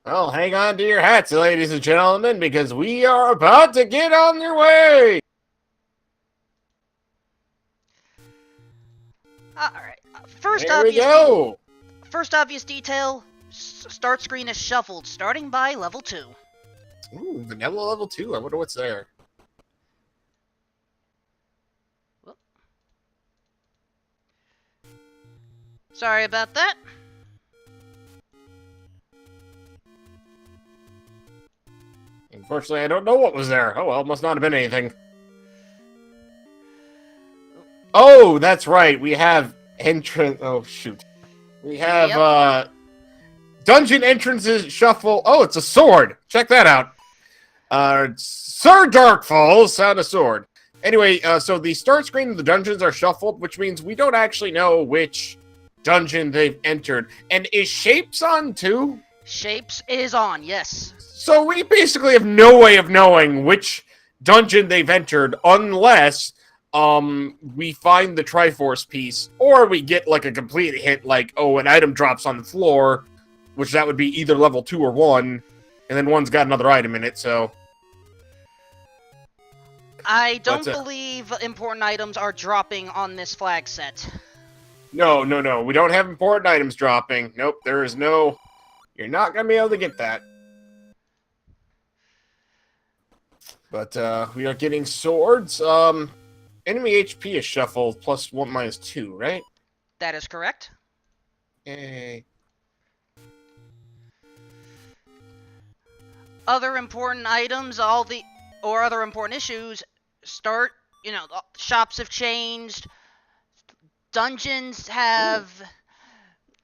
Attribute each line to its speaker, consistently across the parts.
Speaker 1: Well, hang on to your hats, ladies and gentlemen, because we are about to get on their way.
Speaker 2: Alright. First
Speaker 1: Here we
Speaker 2: obvious
Speaker 1: go.
Speaker 2: first obvious detail, start screen is shuffled, starting by level 2.
Speaker 1: Ooh, vanilla level 2. I wonder what's there.
Speaker 2: Whoop. Sorry about that.
Speaker 1: Unfortunately, I don't know what was there. Oh well, must not have been anything. Oh, that's right. We have entrance. Oh shoot. We have
Speaker 2: Yep.
Speaker 1: dungeon entrances shuffle. Oh, it's a sword. Check that out. Sir Darkfalls found a sword. Anyway, so the start screen of the dungeons are shuffled, which means we don't actually know which dungeon they've entered. And is Shapes on too?
Speaker 2: Shapes is on, yes.
Speaker 1: So we basically have no way of knowing which dungeon they've entered unless we find the Triforce piece, or we get like a complete hint like, oh, an item drops on the floor, which that would be either level 2 or 1, and then one's got another item in it, so
Speaker 2: I don't believe important items are dropping on this flag set.
Speaker 1: No. We don't have important items dropping. Nope, there is no... You're not going to be able to get that. But we are getting swords. Enemy HP is shuffled plus 1 minus 2, right?
Speaker 2: That is correct.
Speaker 1: Yay.
Speaker 2: Other important items, other important issues start, shops have changed, dungeons have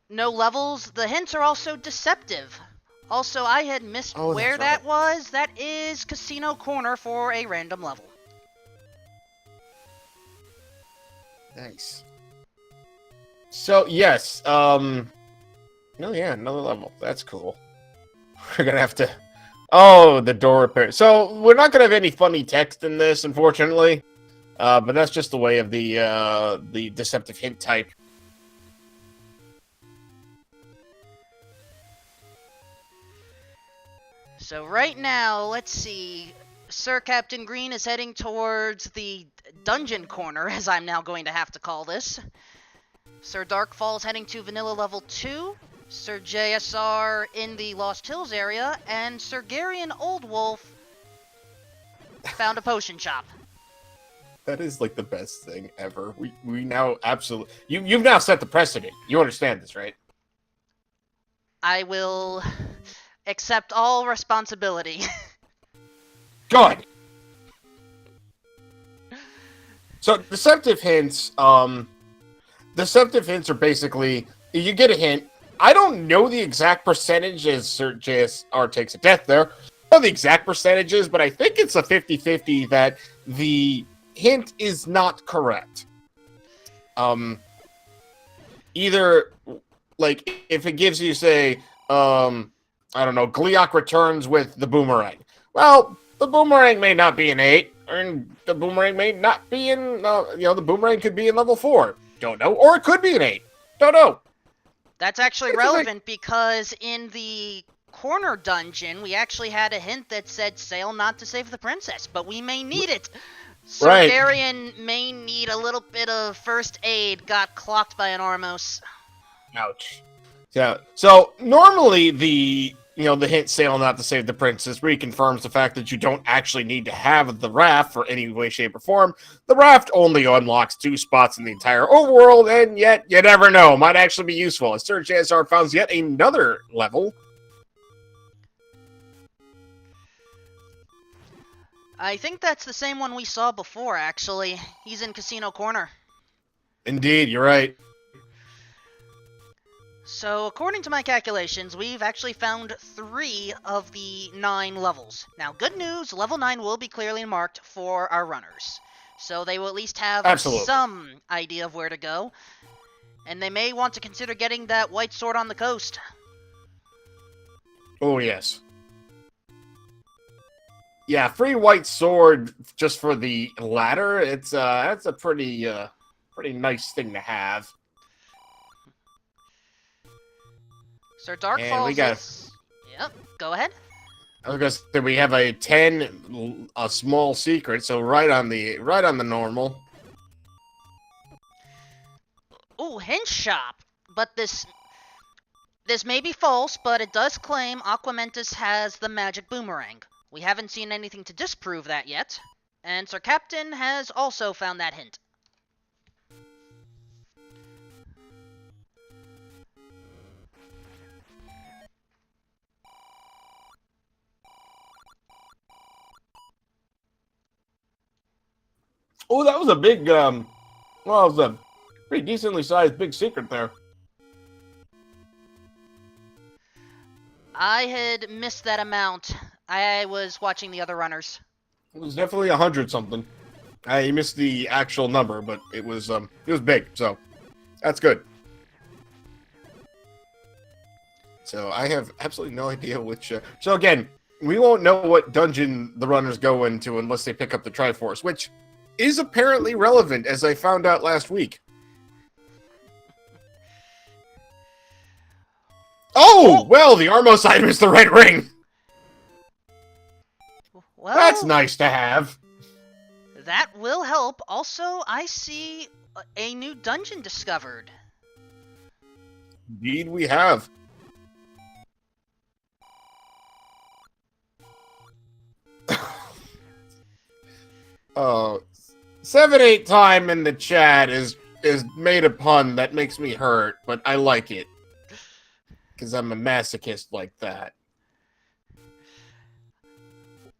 Speaker 2: no levels. The hints are also deceptive. Also, I had missed where that was. That is Casino Corner for a random level.
Speaker 1: Nice. So, yes, oh yeah, another level. That's cool. We're gonna have to... Oh, the door repair. So, we're not gonna have any funny text in this, unfortunately. But that's just the way of the deceptive hint type.
Speaker 2: So right now, let's see. Sir Captain Green is heading towards the dungeon corner, as I'm now going to have to call this. Sir Darkfall is heading to Vanilla Level 2. Sir JSR in the Lost Hills area. And Sir Gary and Old Wolf found a potion shop.
Speaker 1: That is like the best thing ever. We now absolutely... You've now set the precedent. You understand this, right?
Speaker 2: I will accept all responsibility.
Speaker 1: Good. So deceptive hints are basically, you get a hint. I don't know the exact percentage as Sir JSR takes a death there. I don't know the exact percentages, but I think it's a 50-50 that the hint is not correct. Either, like, if it gives you, say, I don't know, Gleok returns with the boomerang. Well, the boomerang may not be an 8, and the boomerang may not be in, the boomerang could be in level 4. Don't know. Or it could be an 8. Don't know.
Speaker 2: That's actually relevant because in the corner dungeon, we actually had a hint that said sail not to save the princess, but we may need it. Sir Darian may need a little bit of first aid, got clocked by an Armos.
Speaker 1: Ouch. Yeah. So normally the hint sail not to save the princess reconfirms the fact that you don't actually need to have the raft for any way, shape, or form. The raft only unlocks 2 spots in the entire overworld, and yet you never know. Might actually be useful. As Sir JSR found yet another level.
Speaker 2: I think that's the same one we saw before, actually. He's in Casino Corner.
Speaker 1: Indeed, you're right.
Speaker 2: So, according to my calculations, we've actually found 3 of the 9 levels. Now, good news, level 9 will be clearly marked for our runners. So they will at least have some idea of where to go. And they may want to consider getting that white sword on the coast.
Speaker 1: Oh, yes. Yeah, free white sword just for the ladder. That's a pretty nice thing to have.
Speaker 2: Sir Darkfalls is... Yep, go ahead.
Speaker 1: I was gonna say we have a 10, a small secret, so right on the normal.
Speaker 2: Ooh, hint shop. But this may be false, but it does claim Aquamentus has the magic boomerang. We haven't seen anything to disprove that yet, and Sir Captain has also found that hint.
Speaker 1: Oh, that was a big, well, it was a pretty decently sized big secret there.
Speaker 2: I had missed that amount. I was watching the other runners.
Speaker 1: It was definitely 100 something. I missed the actual number, but it was big, so that's good. So I have absolutely no idea which. So again, we won't know what dungeon the runners go into unless they pick up the Triforce, which is apparently relevant, as I found out last week. Oh, well, the Armos item is the red ring.
Speaker 2: Well,
Speaker 1: that's nice to have.
Speaker 2: That will help. Also, I see a new dungeon discovered.
Speaker 1: Indeed, we have. Oh, 7-8 time in the chat is made a pun that makes me hurt, but I like it. Because I'm a masochist like that.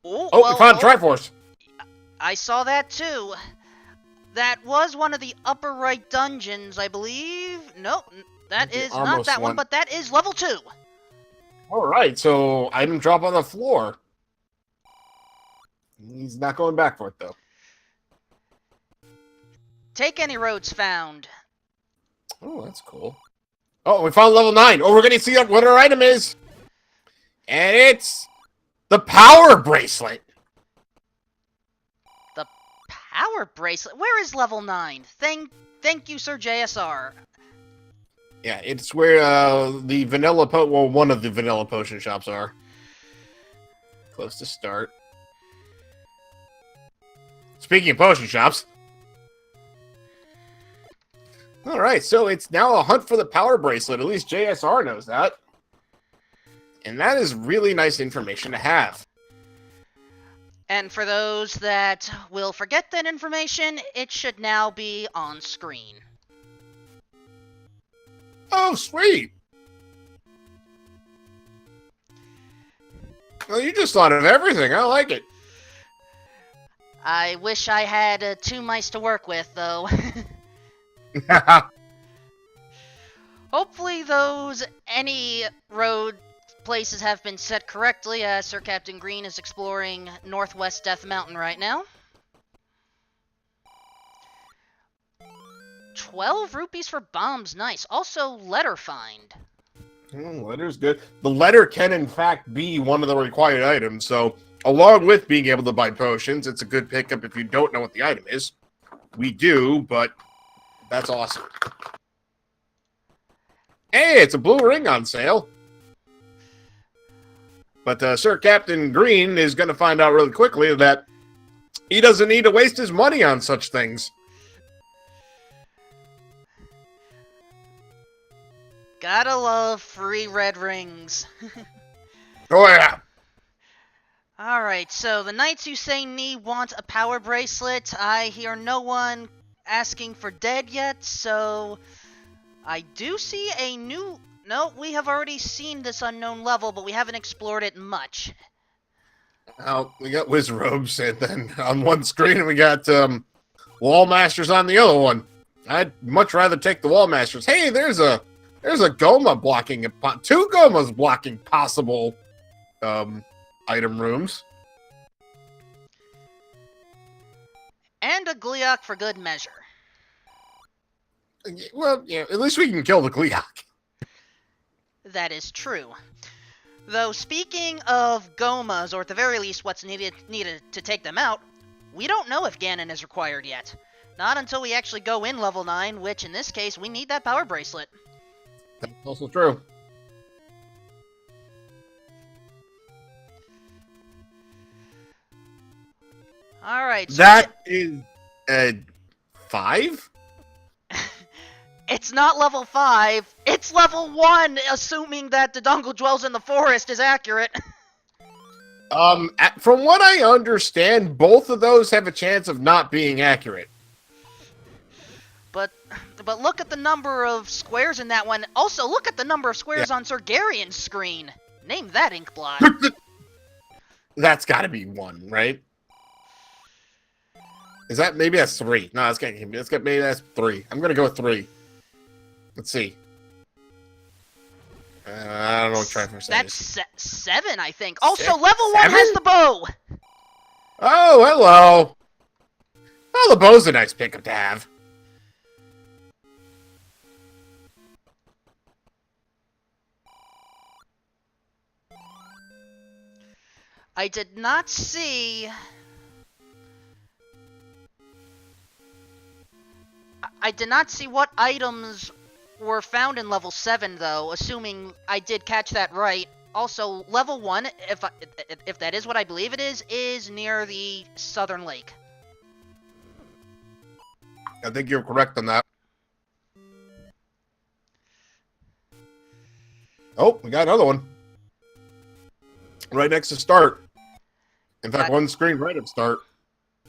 Speaker 2: Oh,
Speaker 1: well, we found Triforce.
Speaker 2: I saw that too. That was one of the upper right dungeons, I believe. Nope, that is not that one, but that is level 2.
Speaker 1: Alright, so item drop on the floor. He's not going back for it, though.
Speaker 2: Take any roads found.
Speaker 1: Oh, that's cool. Oh, we found level 9. Oh, we're going to see what our item is. And it's the power bracelet.
Speaker 2: The power bracelet? Where is level 9? Thank you, Sir JSR.
Speaker 1: Yeah, it's where the vanilla one of the vanilla potion shops are. Close to start. Speaking of potion shops. Alright, so it's now a hunt for the power bracelet. At least JSR knows that. And that is really nice information to have.
Speaker 2: And for those that will forget that information, it should now be on screen.
Speaker 1: Oh, sweet! Well, you just thought of everything. I like it.
Speaker 2: I wish I had 2 mice to work with, though. Hopefully any road places have been set correctly, as Sir Captain Green is exploring Northwest Death Mountain right now. 12 rupees for bombs, nice. Also, letter find.
Speaker 1: Letter's good. The letter can, in fact, be one of the required items, so along with being able to buy potions, it's a good pickup if you don't know what the item is. We do, but that's awesome. Hey, it's a blue ring on sale. But Sir Captain Green is going to find out really quickly that he doesn't need to waste his money on such things.
Speaker 2: Gotta love free red rings.
Speaker 1: Oh, yeah.
Speaker 2: Alright, so the Knights Who Say Knee want a power bracelet. I hear no one asking for dead yet, so I do see a new... No, we have already seen this unknown level, but we haven't explored it much.
Speaker 1: Well, we got Wizrobes, and then on one screen we got Wall Masters on the other one. I'd much rather take the Wall Masters. Hey, there's a Goma blocking 2 Gomas blocking possible item rooms.
Speaker 2: And a Gleeok for good measure.
Speaker 1: Well, yeah, at least we can kill the Gleeok.
Speaker 2: That is true. Though, speaking of Gomas, or at the very least what's needed to take them out, we don't know if Ganon is required yet. Not until we actually go in level 9, which in this case, we need that power bracelet.
Speaker 1: That's also true.
Speaker 2: All right. So
Speaker 1: That is 5?
Speaker 2: it's not level 5. It's level 1, assuming that the dongle dwells in the forest is accurate.
Speaker 1: From what I understand, both of those have a chance of not being accurate.
Speaker 2: But look at the number of squares in that one. Also, look at the number of squares on Sir Garian's screen. Name that ink blot.
Speaker 1: That's got to be 1, right? Is that maybe that's 3? No, maybe that's 3. I'm gonna go with 3. Let's see. I don't know what Triforce
Speaker 2: That's
Speaker 1: is.
Speaker 2: 7, I think. Also,
Speaker 1: 6?
Speaker 2: level 1 has the bow.
Speaker 1: Oh, hello. Oh, the bow's a nice pickup to have.
Speaker 2: I did not see... I did not see what items were found in level 7, though, assuming I did catch that right. Also, level 1, if that is what I believe it is near the southern lake.
Speaker 1: I think you're correct on that. Oh, we got another one. Right next to start. In fact, one screen right at start.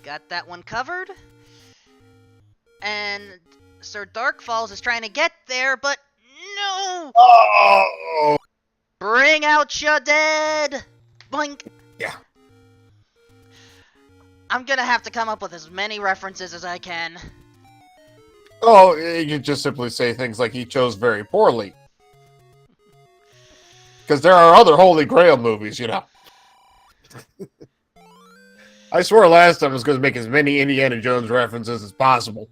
Speaker 2: Got that one covered. And Sir Darkfalls is trying to get there, but no!
Speaker 1: Oh!
Speaker 2: Bring out your dead! Blink!
Speaker 1: Yeah.
Speaker 2: I'm gonna have to come up with as many references as I can.
Speaker 1: Oh, you just simply say things like he chose very poorly. Because there are other Holy Grail movies, you know. I swore last time I was going to make as many Indiana Jones references as possible.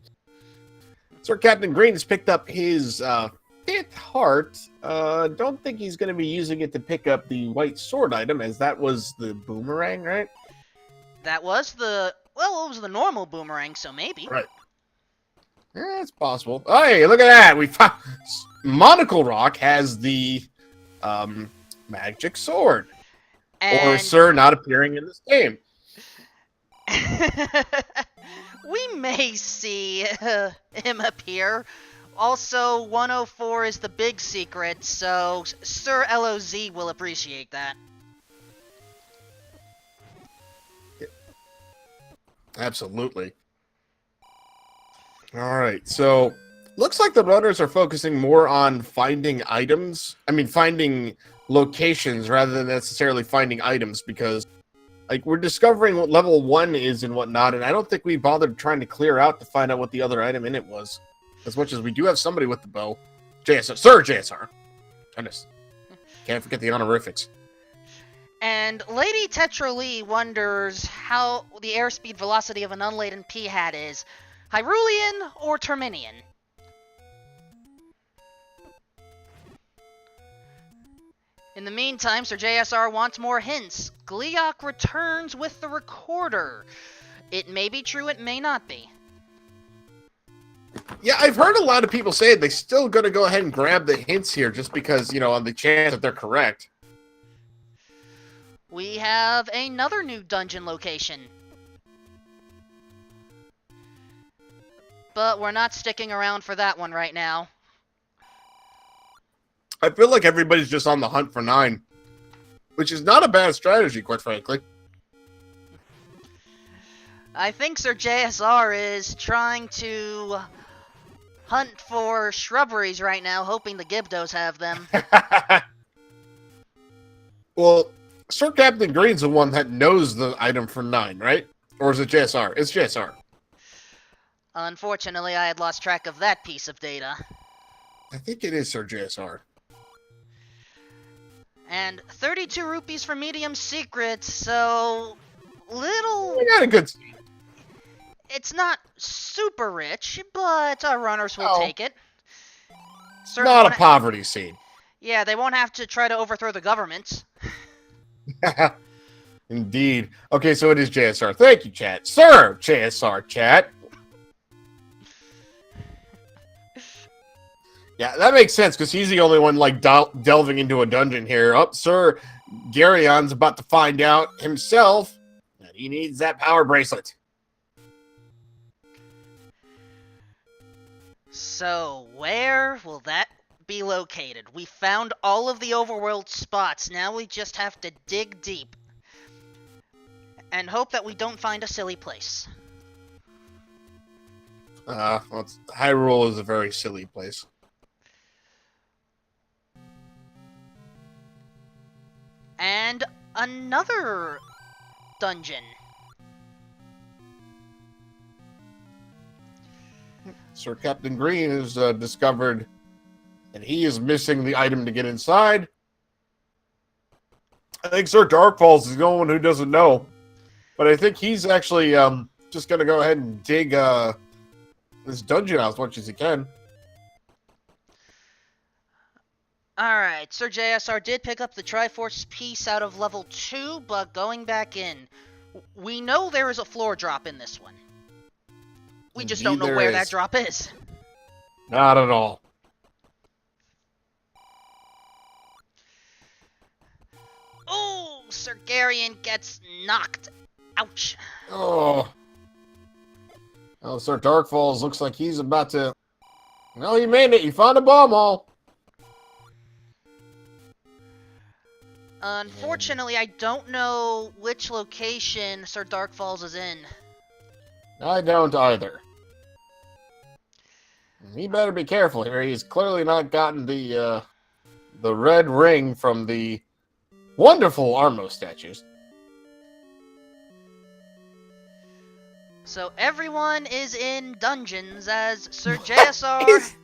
Speaker 1: Sir Captain Green has picked up his 5th heart. Don't think he's going to be using it to pick up the white sword item, as that was the boomerang, right?
Speaker 2: That was the... Well, it was the normal boomerang, so maybe.
Speaker 1: Right. Yeah, it's possible. Oh, hey, look at that! We found... Monocle Rock has the magic sword.
Speaker 2: And...
Speaker 1: Or Sir not appearing in this game.
Speaker 2: We may see him appear. Also, 104 is the big secret, so Sir LOZ will appreciate that.
Speaker 1: Absolutely. Alright, so looks like the runners are focusing more on finding items. I mean, finding locations rather than necessarily finding items, because like we're discovering what level 1 is and whatnot, and I don't think we bothered trying to clear out to find out what the other item in it was. As much as we do have somebody with the bow. JSR. Sir JSR. Goodness. Can't forget the honorifics.
Speaker 2: And Lady Tetra Lee wonders how the airspeed velocity of an unladen P-hat is. Hyrulean or Terminian? In the meantime, Sir JSR wants more hints. Gleeok returns with the recorder. It may be true, it may not be.
Speaker 1: Yeah, I've heard a lot of people say they still going to go ahead and grab the hints here just because, you know, on the chance that they're correct.
Speaker 2: We have another new dungeon location. But we're not sticking around for that one right now.
Speaker 1: I feel like everybody's just on the hunt for 9. Which is not a bad strategy, quite frankly.
Speaker 2: I think Sir JSR is trying to hunt for shrubberies right now, hoping the Gibdos have them.
Speaker 1: Well, Sir Captain Green's the one that knows the item for 9, right? Or is it JSR? It's JSR.
Speaker 2: Unfortunately, I had lost track of that piece of data.
Speaker 1: I think it is Sir JSR.
Speaker 2: And 32 rupees for medium secret, so little...
Speaker 1: We got a good scene.
Speaker 2: It's not super rich, but our runners will take it.
Speaker 1: Certainly not a poverty scene.
Speaker 2: Yeah, they won't have to try to overthrow the government.
Speaker 1: Indeed. Okay, so it is JSR. Thank you, chat. Sir JSR, chat. Yeah, that makes sense, because he's the only one, like, delving into a dungeon here. Oh, Sir Garion's about to find out himself that he needs that power bracelet.
Speaker 2: So, where will that be located? We found all of the overworld spots. Now we just have to dig deep. And hope that we don't find a silly place.
Speaker 1: Well, Hyrule is a very silly place.
Speaker 2: And another dungeon.
Speaker 1: Sir Captain Green has discovered that he is missing the item to get inside. I think Sir Darkfalls is the only one who doesn't know. But I think he's actually just going to go ahead and dig this dungeon out as much as he can.
Speaker 2: Alright, Sir JSR did pick up the Triforce piece out of level 2, but going back in, we know there is a floor drop in this one. We just don't know where that drop is.
Speaker 1: Not at all.
Speaker 2: Oh, Sir Garion gets knocked. Ouch.
Speaker 1: Oh. Oh, Sir Darkfalls looks like he's about to... No, he made it. He found a bomb hole.
Speaker 2: Unfortunately, I don't know which location Sir Darkfalls is in.
Speaker 1: I don't either. He better be careful here. He's clearly not gotten the red ring from the wonderful Armo statues.
Speaker 2: So everyone is in dungeons as Sir JSR...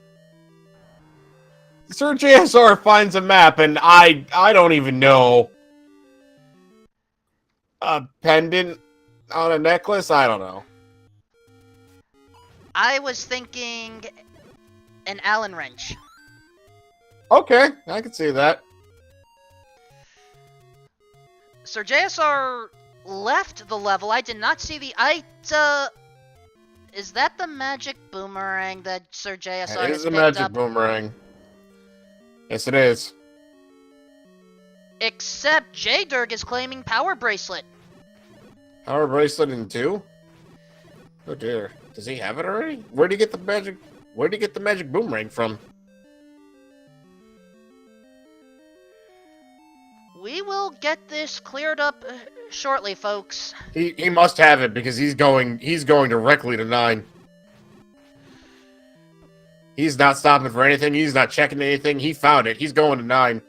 Speaker 1: Sir JSR finds a map, and I don't even know. A pendant on a necklace? I don't know.
Speaker 2: I was thinking an Allen wrench.
Speaker 1: Okay, I can see that.
Speaker 2: Sir JSR left the level. I did not see the is that the magic boomerang that Sir JSR has picked up?
Speaker 1: It is a magic boomerang. Yes, it is.
Speaker 2: Except J-Durg is claiming Power Bracelet.
Speaker 1: Power Bracelet in 2? Oh dear. Does he have it already? Where'd he get the magic boomerang from?
Speaker 2: We will get this cleared up shortly, folks.
Speaker 1: He must have it because he's going directly to 9. He's not stopping for anything. He's not checking anything. He found it. He's going to 9.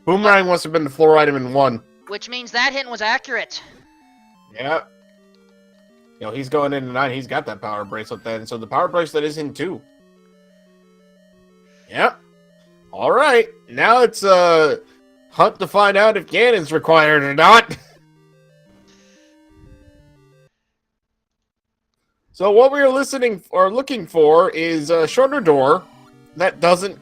Speaker 1: Boomerang must have been the floor item in 1.
Speaker 2: Which means that hint was accurate.
Speaker 1: Yeah. You know, he's going into 9. He's got that power bracelet then. So the power bracelet is in 2. Yep. All right. Now it's hunt to find out if Ganon's required or not. So what we are looking for is a shorter door that doesn't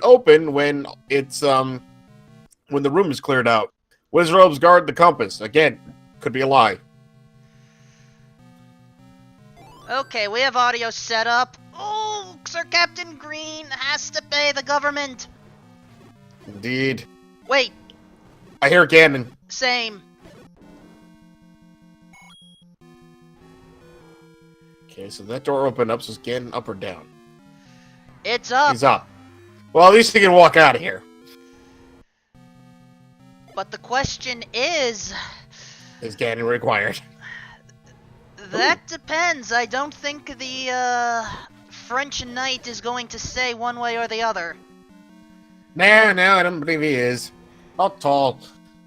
Speaker 1: open when it's when the room is cleared out. Wizrobes guard the compass. Again, could be a lie.
Speaker 2: Okay, we have audio set up. Oh, Sir Captain Green has to pay the government.
Speaker 1: Indeed.
Speaker 2: Wait.
Speaker 1: I hear Ganon.
Speaker 2: Same.
Speaker 1: Okay, so that door opened up, so is Ganon up or down?
Speaker 2: It's up.
Speaker 1: He's up. Well, at least he can walk out of here.
Speaker 2: But the question is
Speaker 1: Ganon required?
Speaker 2: That depends. I don't think the French knight is going to say one way or the other.
Speaker 1: No, I don't believe he is. Not tall.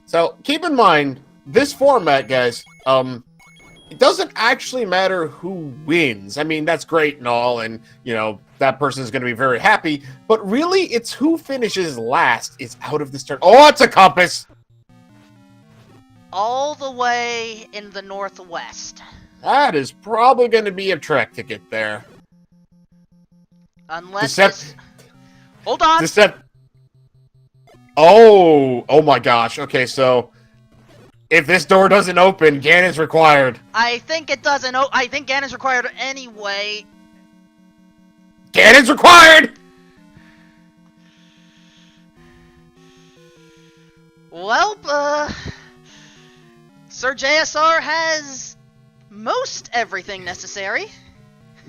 Speaker 1: So, keep in mind, this format, guys, it doesn't actually matter who wins. I mean, that's great and all, and, you know, that person is going to be very happy, but really, it's who finishes last is out of this turn. Oh, it's a compass!
Speaker 2: All the way in the northwest.
Speaker 1: That is probably going to be a trek to get there.
Speaker 2: Unless Hold on!
Speaker 1: Oh my gosh. Okay, so if this door doesn't open, Ganon's required.
Speaker 2: I think it doesn't. I think Ganon's required anyway.
Speaker 1: Ganon's required!
Speaker 2: Well, Sir JSR has most everything necessary.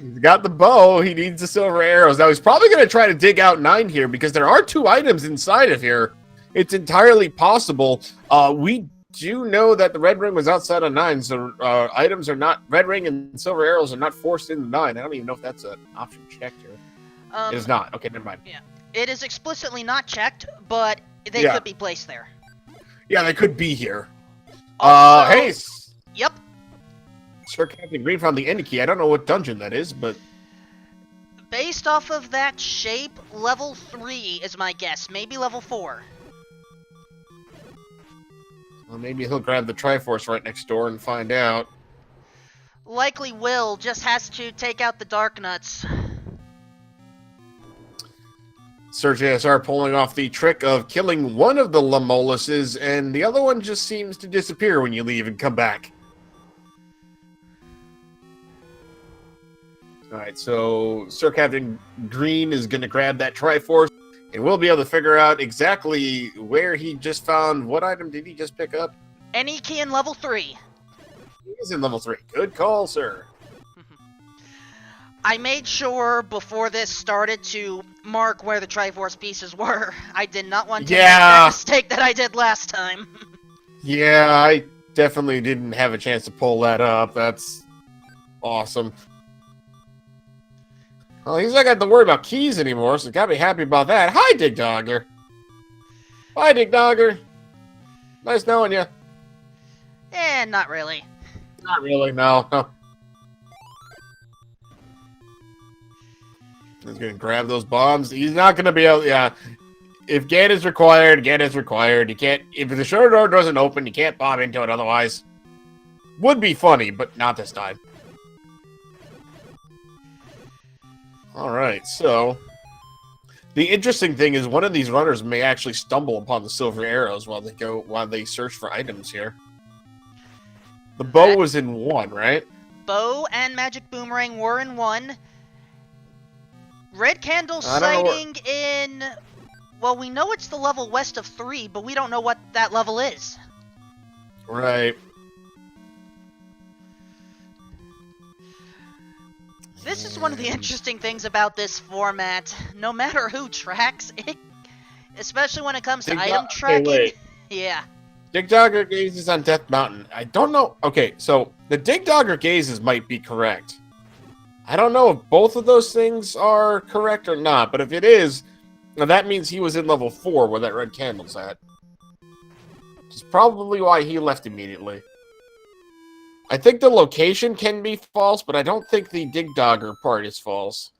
Speaker 1: He's got the bow. He needs the silver arrows. Now, he's probably going to try to dig out 9 here because there are 2 items inside of here. It's entirely possible. We do know that the red ring was outside of 9, so items are not... Red ring and silver arrows are not forced into 9. I don't even know if that's an option checked here. It is not. Okay, never mind.
Speaker 2: Yeah. It is explicitly not checked, but they could be placed there.
Speaker 1: Yeah, they could be here.
Speaker 2: Also,
Speaker 1: hey!
Speaker 2: Yep.
Speaker 1: Sir Captain Green found the end key. I don't know what dungeon that is, but...
Speaker 2: Based off of that shape, level 3 is my guess. Maybe level 4.
Speaker 1: Well, maybe he'll grab the Triforce right next door and find out.
Speaker 2: Likely will, just has to take out the Dark Nuts.
Speaker 1: Sir JSR pulling off the trick of killing one of the Lamoluses, and the other one just seems to disappear when you leave and come back. Alright, so Sir Captain Green is going to grab that Triforce, and we'll be able to figure out exactly where he just found... What item did he just pick up?
Speaker 2: Any key in level 3.
Speaker 1: He is in level 3. Good call, sir.
Speaker 2: I made sure before this started to mark where the Triforce pieces were. I did not want to make that mistake that I did last time.
Speaker 1: Yeah, I definitely didn't have a chance to pull that up. That's awesome. Well, he's not got to worry about keys anymore, so gotta be happy about that. Hi, Dig Dogger. Bye, Dig Dogger. Nice knowing you.
Speaker 2: Not really.
Speaker 1: Not really, no. He's gonna grab those bombs. He's not gonna be able. Yeah, if get is required, get is required. You can't. If the shoulder door doesn't open, you can't bomb into it. Otherwise, would be funny, but not this time. All right, so the interesting thing is one of these runners may actually stumble upon the silver arrows while they search for items here. The bow was in 1, right?
Speaker 2: Bow and magic boomerang were in 1. Red candle sighting in... Well, we know it's the level west of 3, but we don't know what that level is.
Speaker 1: Right.
Speaker 2: This is one of the interesting things about this format. No matter who tracks it, especially when it comes to item tracking.
Speaker 1: Wait.
Speaker 2: Yeah.
Speaker 1: Dig Dogger gazes on Death Mountain. I don't know. Okay, so the Dig Dogger gazes might be correct. I don't know if both of those things are correct or not, but if it is, now that means he was in level 4 where that red candle's at. Which is probably why he left immediately. I think the location can be false, but I don't think the Dig Dogger part is false.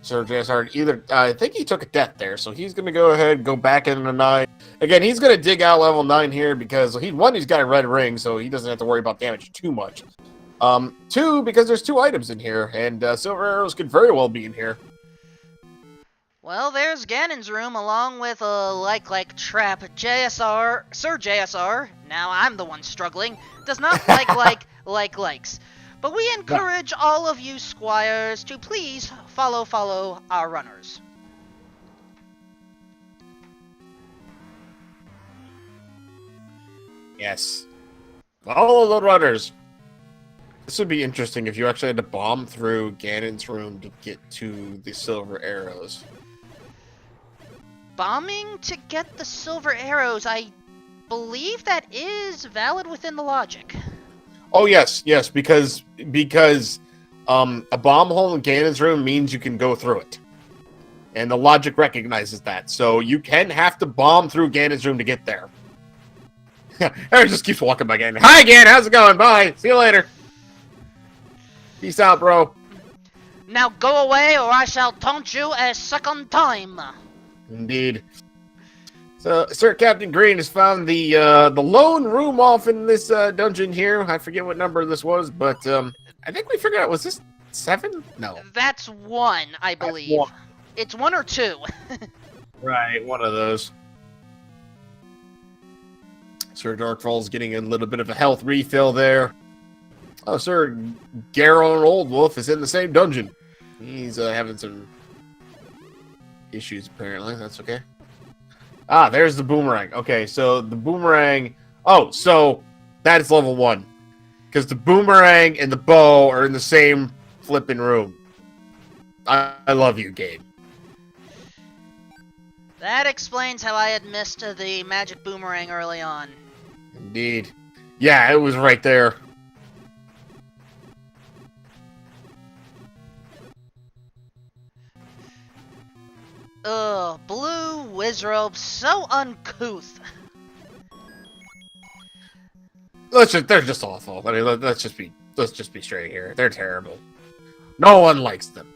Speaker 1: Sir JSR either... I think he took a death there, so he's going to go ahead and go back into 9. Again, he's going to dig out level 9 here because, he's got a red ring, so he doesn't have to worry about damage too much. 2, because there's 2 items in here, and silver arrows could very well be in here.
Speaker 2: Well, there's Ganon's room along with a like trap. Sir JSR, now I'm the one struggling, does not likes. But we encourage all of you squires to please follow our runners.
Speaker 1: Yes. Follow the runners. This would be interesting if you actually had to bomb through Ganon's room to get to the silver arrows.
Speaker 2: Bombing to get the silver arrows, I believe that is valid within the logic.
Speaker 1: Oh, yes, because a bomb hole in Ganon's room means you can go through it. And the logic recognizes that. So you can have to bomb through Ganon's room to get there. Eric just keeps walking by Ganon. Hi, Ganon, how's it going? Bye. See you later. Peace out, bro.
Speaker 2: Now go away or I shall taunt you a second time. Indeed.
Speaker 1: So, Sir Captain Green has found the lone room off in this dungeon here. I forget what number this was, but I think we figured out, was this 7? No.
Speaker 2: That's 1, I believe. One. It's 1 or 2.
Speaker 1: Right, one of those. Sir Darkfall's getting a little bit of a health refill there. Oh, Sir Garon Old Wolf is in the same dungeon. He's having some issues, apparently. That's okay. Ah, there's the boomerang. Okay, so the boomerang... Oh, so that is level 1. because the boomerang and the bow are in the same flipping room. I love you, game.
Speaker 2: That explains how I had missed the magic boomerang early on.
Speaker 1: Indeed. Yeah, it was right there.
Speaker 2: Ugh, blue Wizrobe, so uncouth.
Speaker 1: They're just awful. I mean, let's just be straight here. They're terrible. No one likes them.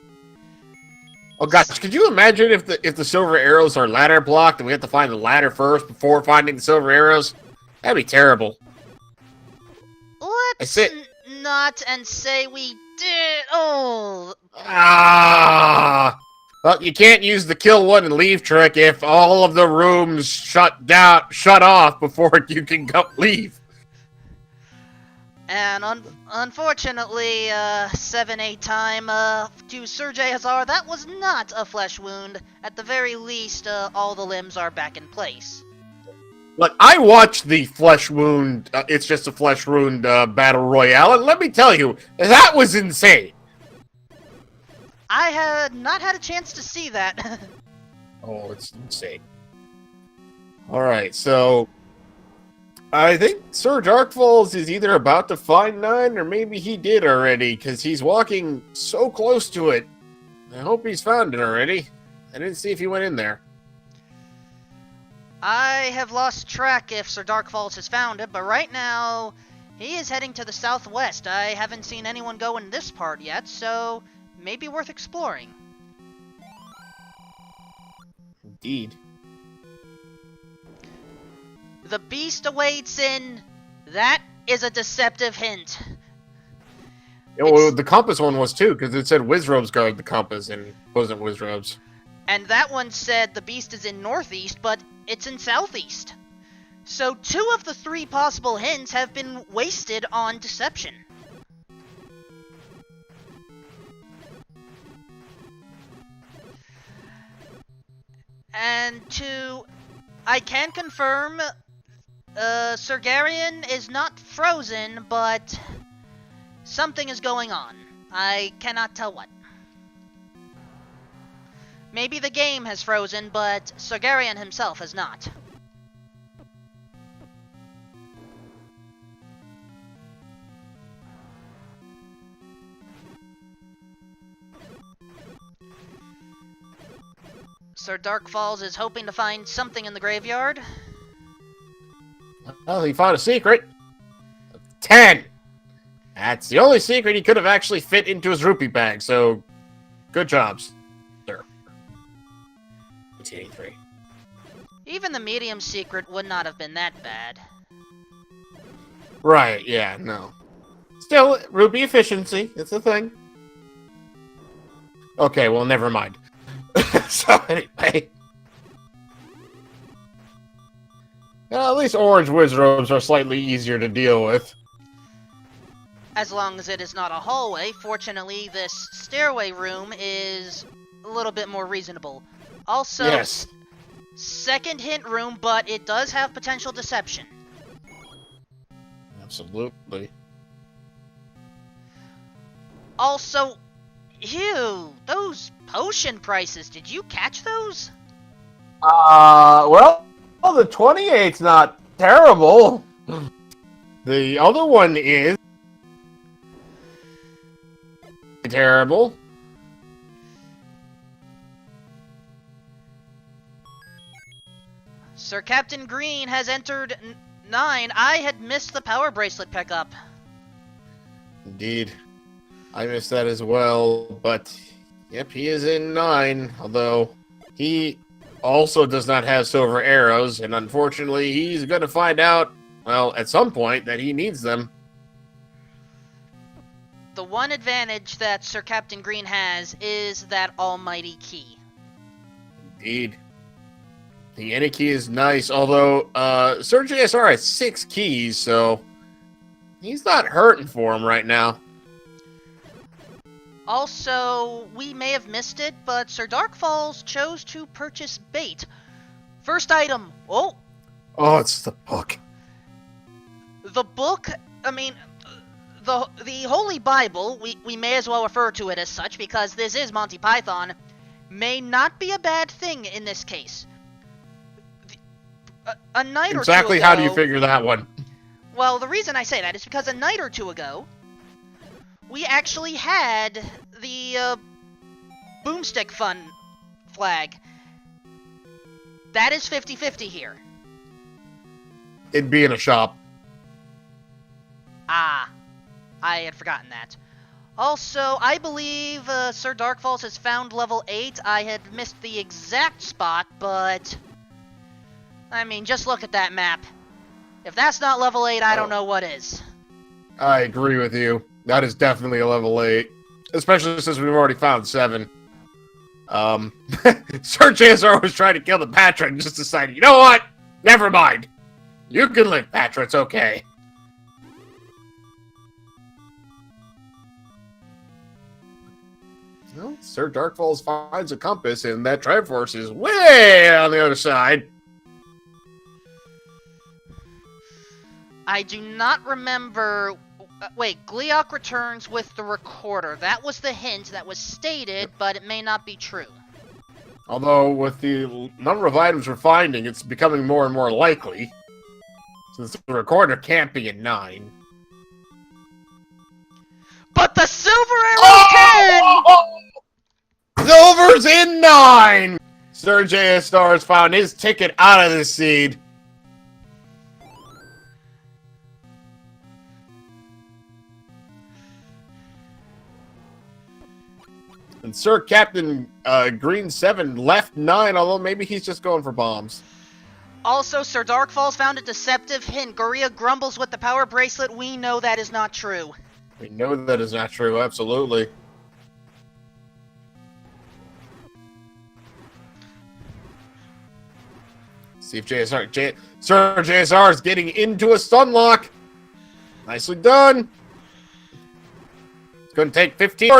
Speaker 1: Oh gosh, could you imagine if the silver arrows are ladder blocked and we have to find the ladder first before finding the silver arrows? That'd be terrible.
Speaker 2: Let's not and say we did. Oh.
Speaker 1: Ah. Well, you can't use the kill one and leave trick if all of the rooms shut off before you can leave.
Speaker 2: And unfortunately, 7-8 time to Sir JSR, that was not a flesh wound. At the very least, all the limbs are back in place.
Speaker 1: But I watched the flesh wound, it's just a flesh wound battle royale, and let me tell you, that was insane.
Speaker 2: I had not had a chance to see that.
Speaker 1: Oh, it's insane. Alright, so I think Sir Darkfalls is either about to find 9, or maybe he did already, because he's walking so close to it. I hope he's found it already. I didn't see if he went in there.
Speaker 2: I have lost track if Sir Darkfalls has found it, but right now, he is heading to the southwest. I haven't seen anyone go in this part yet, so maybe worth exploring.
Speaker 1: Indeed.
Speaker 2: The beast awaits in... That is a deceptive hint.
Speaker 1: Yeah, well, the compass one was too, because it said Wizrobes guard the compass, and it wasn't Wizrobes.
Speaker 2: And that one said the beast is in northeast, but it's in southeast. So 2 of the 3 possible hints have been wasted on deception. And I can confirm, Sergarian is not frozen, but something is going on. I cannot tell what. Maybe the game has frozen, but Sergarian himself has not. Sir Darkfalls is hoping to find something in the graveyard.
Speaker 1: Well, he found a secret. 10! That's the only secret he could have actually fit into his rupee bag, so good jobs, sir. 1983.
Speaker 2: Even the medium secret would not have been that bad.
Speaker 1: Right, yeah, no. Still, rupee efficiency, it's a thing. Okay, well, never mind. So, anyway. Well, at least orange Wizrobes are slightly easier to deal with.
Speaker 2: As long as it is not a hallway, fortunately this stairway room is a little bit more reasonable. Also,
Speaker 1: yes.
Speaker 2: Second hint room, but it does have potential deception.
Speaker 1: Absolutely.
Speaker 2: Also, ew, those potion prices, did you catch those?
Speaker 1: Well, the 28's not terrible. The other one is terrible.
Speaker 2: Sir Captain Green has entered 9. I had missed the power bracelet pickup.
Speaker 1: Indeed. I missed that as well, but yep, he is in 9, although he also does not have silver arrows, and unfortunately he's going to find out, well, at some point, that he needs them.
Speaker 2: The one advantage that Sir Captain Green has is that almighty key.
Speaker 1: Indeed. The any key is nice, although Sir JSR has 6 keys, so he's not hurting for him right now.
Speaker 2: Also, we may have missed it, but Sir Darkfalls chose to purchase bait. First item.
Speaker 1: Oh, it's the book.
Speaker 2: The book, I mean, the Holy Bible, we may as well refer to it as such because this is Monty Python, may not be a bad thing in this case. A night or two ago...
Speaker 1: Exactly how do you figure that one?
Speaker 2: Well, the reason I say that is because a night or two ago, we actually had the Boomstick Fun flag. That is 50-50 here.
Speaker 1: It'd be in a shop.
Speaker 2: Ah, I had forgotten that. Also, I believe Sir Darkfalls has found level 8. I had missed the exact spot, but... I mean, just look at that map. If that's not level 8, I don't know what is.
Speaker 1: I agree with you. That is definitely a level 8. Especially since we've already found 7. Sir JSR was trying to kill the Patra and just decided, you know what? Never mind. You can live, Patra. It's okay. Well, Sir Darkfalls finds a compass, and that Triforce is way on the other side.
Speaker 2: I do not remember... wait, Gleok returns with the recorder. That was the hint that was stated, but it may not be true.
Speaker 1: Although, with the number of items we're finding, it's becoming more and more likely. Since the recorder can't be in 9.
Speaker 2: But the Silver Arrow can!
Speaker 1: Silver's in 9! Sir JSR has found his ticket out of the seed. And Sir Captain Green 7 left 9, although maybe he's just going for bombs.
Speaker 2: Also, Sir Darkfalls found a deceptive hint. Goria grumbles with the power bracelet. We know that is not true.
Speaker 1: We know that is not true, absolutely. See if Sir JSR is getting into a stun lock. Nicely done. It's going to take 15.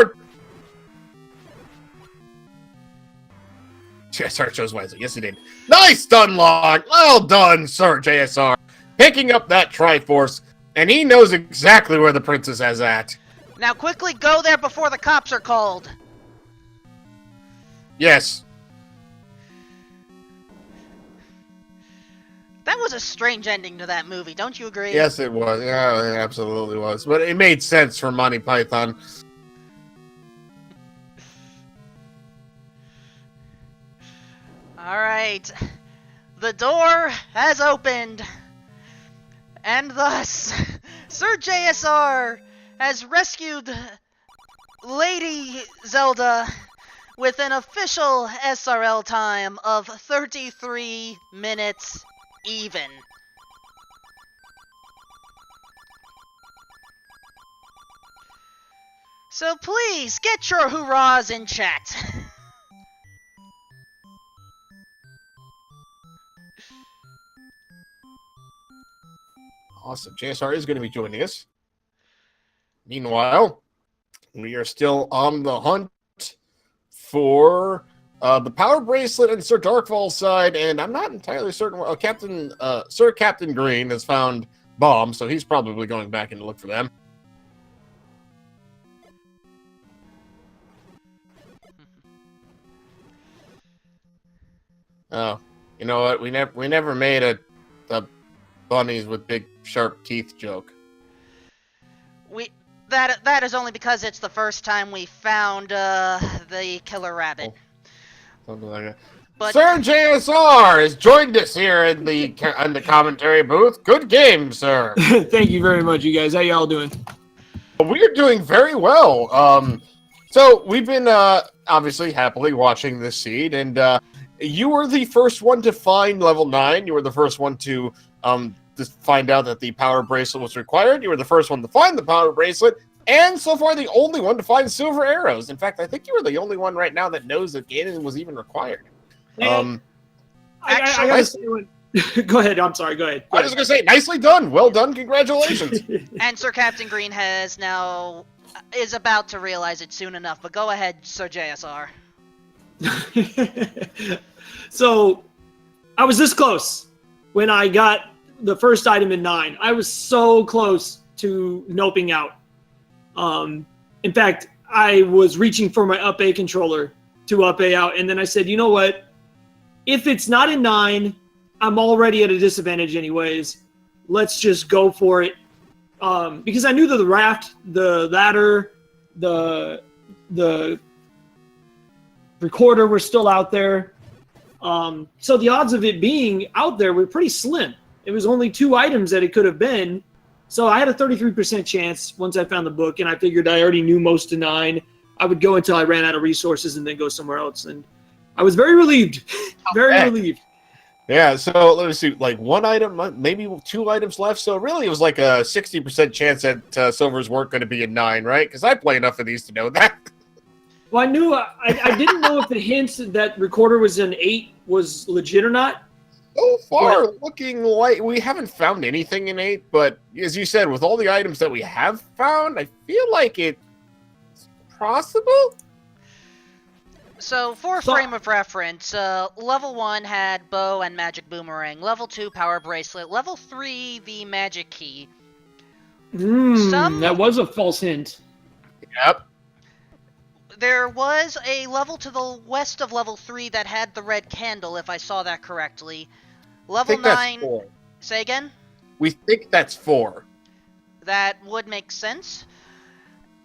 Speaker 1: JSR chose wisely. Yes, he did. Nice stun lock. Well done, Sir JSR. Picking up that Triforce, and he knows exactly where the princess is at.
Speaker 2: Now quickly go there before the cops are called.
Speaker 1: Yes.
Speaker 2: That was a strange ending to that movie, don't you agree?
Speaker 1: Yes, it was. Yeah, it absolutely was. But it made sense for Monty Python.
Speaker 2: Alright. The door has opened. And thus, Sir JSR has rescued Lady Zelda with an official SRL time of 33 minutes even. So please, get your hurrahs in chat.
Speaker 1: Awesome. JSR is going to be joining us. Meanwhile, we are still on the hunt for the power bracelet and Sir Darkfall's side, and I'm not entirely certain. Sir Captain Green has found bombs, so he's probably going back in to look for them. Oh, you know what? We never made a bunnies with big sharp teeth joke.
Speaker 2: That is only because it's the first time we found the killer rabbit.
Speaker 1: Something like that.
Speaker 2: But
Speaker 1: Sir JSR has joined us here in the commentary booth. Good game, sir.
Speaker 3: Thank you very much, you guys. How y'all doing?
Speaker 1: We're doing very well. So we've been obviously happily watching this seed, and you were the first one to find level 9. You were the first one to find out that the power bracelet was required. You were the first one to find the power bracelet, and so far the only one to find silver arrows. In fact, I think you were the only one right now that knows that Ganon was even required.
Speaker 3: I gotta say one. Go ahead. I'm sorry. Go ahead.
Speaker 1: I was going to say, nicely done. Well done. Congratulations.
Speaker 2: And Sir Captain Green is about to realize it soon enough. But go ahead, Sir JSR.
Speaker 3: So, I was this close when I got the first item in 9. I was so close to noping out. In fact, I was reaching for my up A controller to up A out, and then I said, you know what? If it's not in 9, I'm already at a disadvantage anyways. Let's just go for it. Because I knew that the raft, the ladder, the recorder were still out there. So the odds of it being out there were pretty slim. It was only 2 items that it could have been. So I had a 33% chance once I found the book, and I figured I already knew most of 9. I would go until I ran out of resources and then go somewhere else. And I was very relieved. Very relieved.
Speaker 1: Yeah, so let me see, like 1 item, maybe 2 items left. So really it was like a 60% chance that silvers weren't going to be in 9, right? Because I play enough of these to know that.
Speaker 3: Well, I knew I didn't know if the hint that recorder was in 8 was legit or not.
Speaker 1: So far, looking like we haven't found anything in 8, but as you said, with all the items that we have found, I feel like it's possible.
Speaker 2: So, for a frame of reference, level 1 had bow and magic boomerang, level 2 power bracelet, level 3 the magic key.
Speaker 3: That was a false hint.
Speaker 1: Yep.
Speaker 2: There was a level to the west of level 3 that had the red candle, if I saw that correctly. Level 9...
Speaker 1: That's 4.
Speaker 2: Say again?
Speaker 1: We think that's 4.
Speaker 2: That would make sense.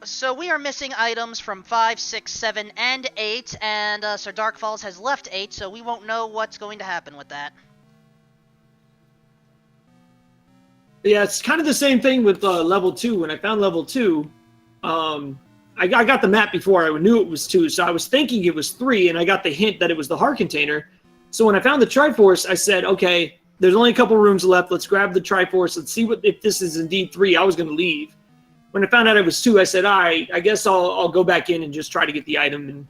Speaker 2: So we are missing items from 5, 6, 7, and 8, and Sir Dark Falls has left 8, so we won't know what's going to happen with that.
Speaker 3: Yeah, it's kind of the same thing with level 2. When I found level 2, I got the map before I knew it was 2, so I was thinking it was 3, and I got the hint that it was the heart container. So when I found the Triforce, I said, okay, there's only a couple rooms left. Let's grab the Triforce. Let's see if this is indeed 3. I was going to leave. When I found out it was 2, I said, all right, I guess I'll go back in and just try to get the item and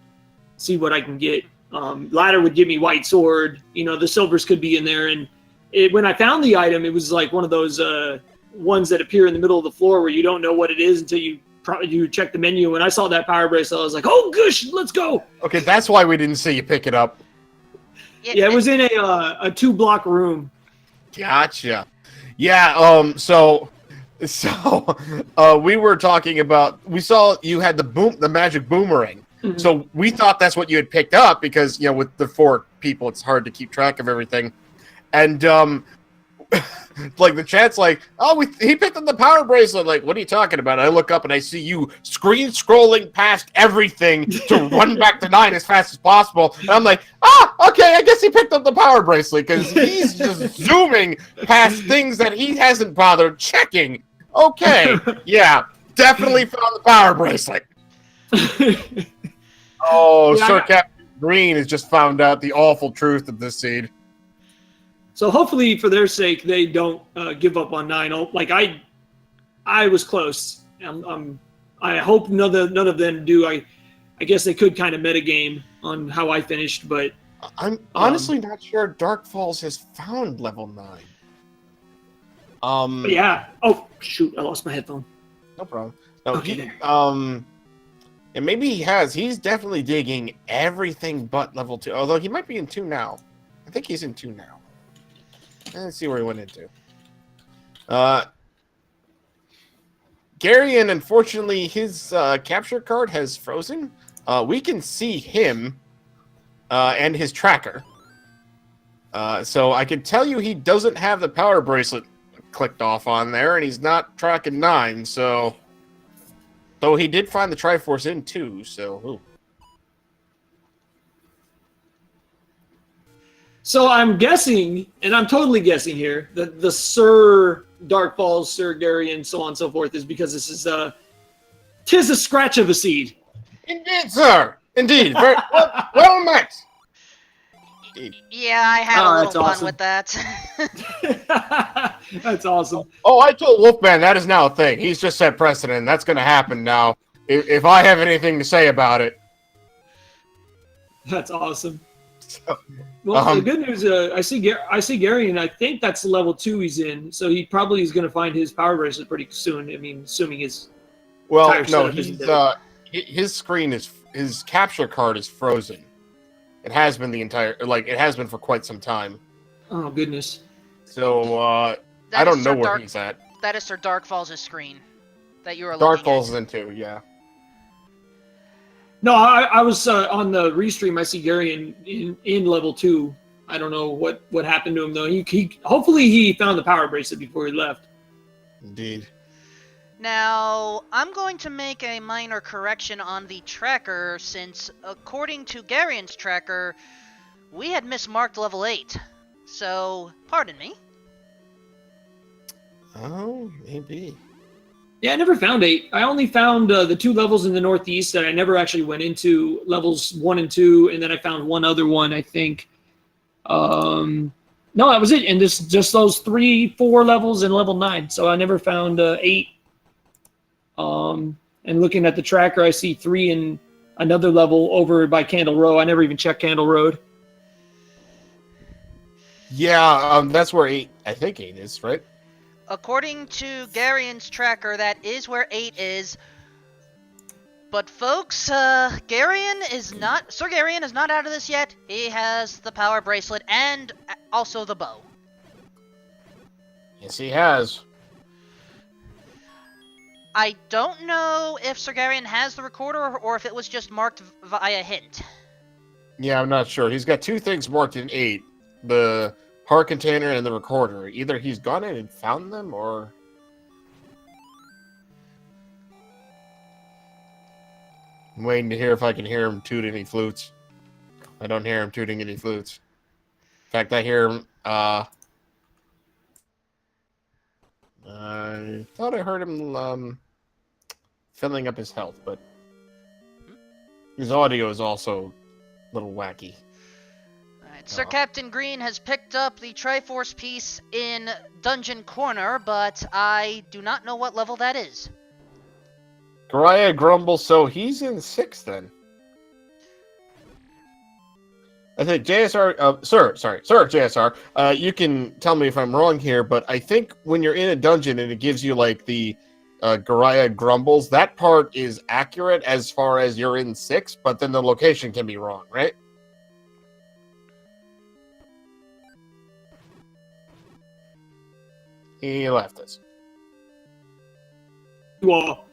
Speaker 3: see what I can get. Ladder would give me white sword. You know, the silvers could be in there. And when I found the item, it was like one of those ones that appear in the middle of the floor where you don't know what it is until you check the menu. When I saw that power bracelet, I was like, oh, gosh, let's go.
Speaker 1: Okay, that's why we didn't see you pick it up.
Speaker 3: Yeah, it was in a 2-block room.
Speaker 1: Gotcha. Yeah, so we were talking about, we saw you had the magic boomerang. Mm-hmm. So we thought that's what you had picked up because, you know, with the 4 people, it's hard to keep track of everything. And like the chat's like, oh, he picked up the power bracelet. Like, what are you talking about? I look up and I see you screen scrolling past everything to run back to 9 as fast as possible. And I'm like, okay, I guess he picked up the power bracelet because he's just zooming past things that he hasn't bothered checking. Okay, yeah, definitely found the power bracelet. Oh, yeah. Sir Captain Green has just found out the awful truth of this seed.
Speaker 3: So hopefully, for their sake, they don't give up on 9. Like I was close. I hope none of them do. I guess they could kind of metagame on how I finished, but
Speaker 1: I'm honestly not sure Dark Falls has found level 9.
Speaker 3: Yeah. Oh shoot! I lost my headphone.
Speaker 1: No problem. No,
Speaker 3: okay.
Speaker 1: And maybe he has. He's definitely digging everything but level 2. Although he might be in 2 now. I think he's in 2 now. Let's see where he went into. Garion, unfortunately, his capture card has frozen. We can see him and his tracker. So I can tell you he doesn't have the power bracelet clicked off on there, and he's not tracking 9. So, though he did find the Triforce in 2. So, ooh.
Speaker 3: So I'm guessing, and I'm totally guessing here, that the Sir Dark Falls, Sir Garion, so on and so forth, is because this is 'tis a scratch of a seed.
Speaker 1: Indeed, sir. Indeed. Very well met.
Speaker 2: Yeah, I had a little fun with that.
Speaker 3: That's awesome.
Speaker 1: Oh, I told Wolfman that is now a thing. He's just set precedent. That's going to happen now. If I have anything to say about it.
Speaker 3: That's awesome. Well, the good news, I see Gary, and I think that's level 2 he's in. So he probably is going to find his power bracelet pretty soon. I mean, assuming his
Speaker 1: his screen his capture card is frozen. It has been it has been for quite some time.
Speaker 3: Oh goodness.
Speaker 1: So I don't know where he's at.
Speaker 2: That is Sir Dark Falls' screen. that you were
Speaker 1: Dark
Speaker 2: looking
Speaker 1: Falls
Speaker 2: at.
Speaker 1: is in 2, yeah.
Speaker 3: No, I was on the restream. I see Gary in level 2. I don't know what happened to him though. He hopefully he found the power bracelet before he left.
Speaker 1: Indeed.
Speaker 2: Now, I'm going to make a minor correction on the tracker, since according to Garian's tracker, we had mismarked level 8. So, pardon me.
Speaker 1: Oh, maybe.
Speaker 3: Yeah, I never found 8. I only found the 2 levels in the northeast that I never actually went into, levels 1 and 2, and then I found one other one, I think. No, that was it. And just those 3-4 levels in level 9. So I never found 8. And looking at the tracker, I see 3 in another level over by Candle Row. I never even checked Candle Road.
Speaker 1: Yeah, that's where 8, I think 8 is, right?
Speaker 2: According to Garian's tracker, that is where 8 is. But folks, Sir Garian is not out of this yet. He has the power bracelet and also the bow.
Speaker 1: Yes, he has.
Speaker 2: I don't know if Sir Garian has the recorder or if it was just marked via hint.
Speaker 1: Yeah, I'm not sure. He's got 2 things marked in 8. The heart container and the recorder. Either he's gone in and found them, or... I'm waiting to hear if I can hear him toot any flutes. I don't hear him tooting any flutes. In fact, I hear him, I thought I heard him, filling up his health, but... his audio is also a little wacky.
Speaker 2: Alright, Sir Captain Green has picked up the Triforce piece in Dungeon Corner, but I do not know what level that is.
Speaker 1: Garaya grumbles, so he's in 6 then. I think JSR, Sir JSR, you can tell me if I'm wrong here, but I think when you're in a dungeon and it gives you like the Garaya grumbles, that part is accurate as far as you're in 6, but then the location can be wrong, right? He left us.
Speaker 3: Well,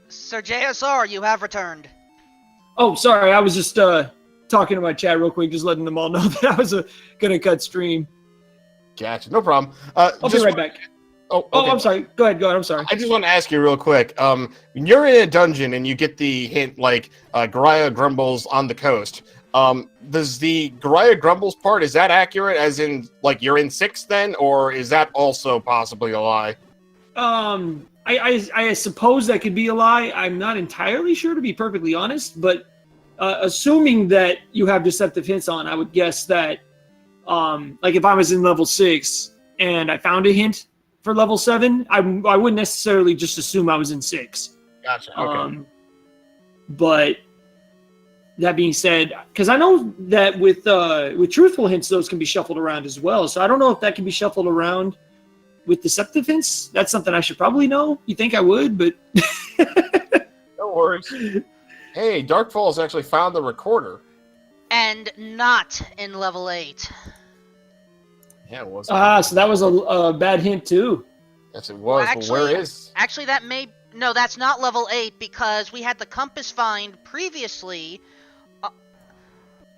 Speaker 2: Sir JSR, you have returned.
Speaker 3: oh, sorry. I was just talking to my chat real quick, just letting them all know that I was going to cut stream.
Speaker 1: Gotcha, no problem.
Speaker 3: I'll be right back.
Speaker 1: Oh, okay.
Speaker 3: Oh, I'm sorry. Go ahead. I'm sorry.
Speaker 1: I just want to ask you real quick. When you're in a dungeon and you get the hint, like, Garaya grumbles on the coast, does the Garaya grumbles part, is that accurate as in, like, you're in 6 then, or is that also possibly a lie?
Speaker 3: I suppose that could be a lie. I'm not entirely sure, to be perfectly honest, but assuming that you have deceptive hints on, I would guess that, like if I was in level 6 and I found a hint for level 7, I wouldn't necessarily just assume I was in 6.
Speaker 1: Gotcha, okay.
Speaker 3: But that being said, because I know that with truthful hints, those can be shuffled around as well. So I don't know if that can be shuffled around with deceptive hints. That's something I should probably know. You think I would, but...
Speaker 1: No worries. Hey, Dark Falls actually found the recorder.
Speaker 2: And not in level 8.
Speaker 1: Yeah, it was.
Speaker 3: So that was a bad hint too.
Speaker 1: Yes, it was.
Speaker 2: Well,
Speaker 1: Well, where is...
Speaker 2: Actually, that may... No, that's not level 8, because we had the compass find previously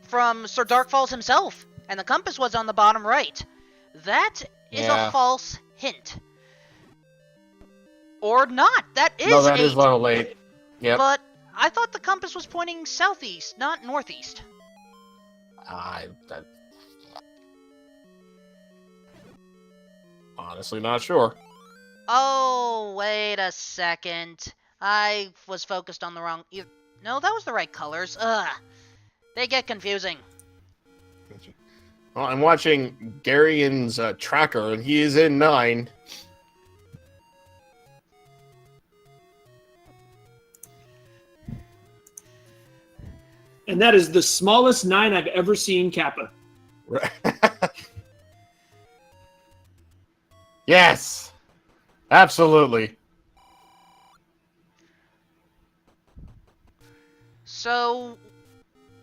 Speaker 2: from Sir Dark Falls himself, and the compass was on the bottom right. That is a false hint. Or not. That is
Speaker 1: No, that
Speaker 2: 8.
Speaker 1: is level 8. Yep.
Speaker 2: But I thought the compass was pointing southeast, not northeast.
Speaker 1: Honestly not sure.
Speaker 2: Oh, wait a second. I was focused on the wrong... No, that was the right colors. Ugh. They get confusing.
Speaker 1: Well, I'm watching Garian's tracker, and he is in 9.
Speaker 3: And that is the smallest 9 I've ever seen Kappa.
Speaker 1: Right. Yes! Absolutely.
Speaker 2: So,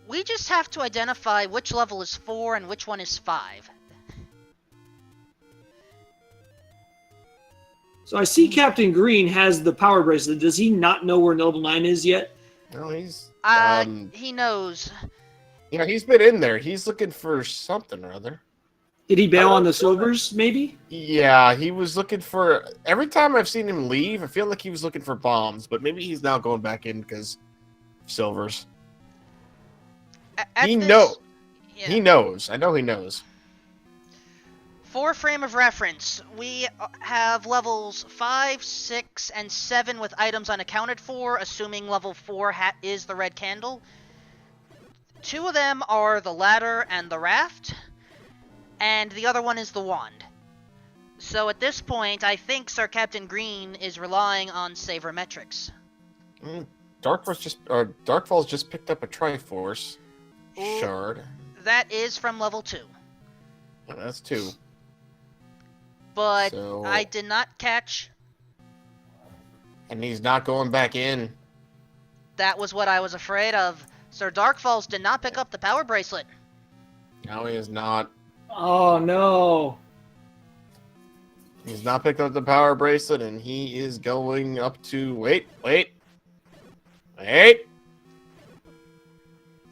Speaker 2: we just have to identify which level is 4 and which one is 5.
Speaker 3: So I see Captain Green has the power bracelet. Does he not know where level 9 is yet?
Speaker 1: No, he's
Speaker 2: He knows.
Speaker 1: yeah, he's been in there. He's looking for something or other.
Speaker 3: Did he bail on the silvers, maybe?
Speaker 1: Yeah, he was looking for. Every time I've seen him leave, I feel like he was looking for bombs, but maybe he's now going back in because silvers. He knows.
Speaker 2: Yeah.
Speaker 1: He knows. I know he knows.
Speaker 2: For frame of reference, we have levels 5, 6, and 7 with items unaccounted for, assuming level 4 is the red candle. 2 of them are the ladder and the raft, and the other one is the wand. So at this point, I think Sir Captain Green is relying on sabermetrics.
Speaker 1: Darkfall's just picked up a Triforce
Speaker 2: Ooh.
Speaker 1: shard.
Speaker 2: That is from level 2.
Speaker 1: Yeah, that's 2.
Speaker 2: But
Speaker 1: So-
Speaker 2: I did not catch.
Speaker 1: And he's not going back in.
Speaker 2: That was what I was afraid of. Sir Darkfalls did not pick up the power bracelet.
Speaker 1: No, he is not.
Speaker 3: Oh, no.
Speaker 1: He's not picked up the power bracelet, and he is going up to... Wait. Is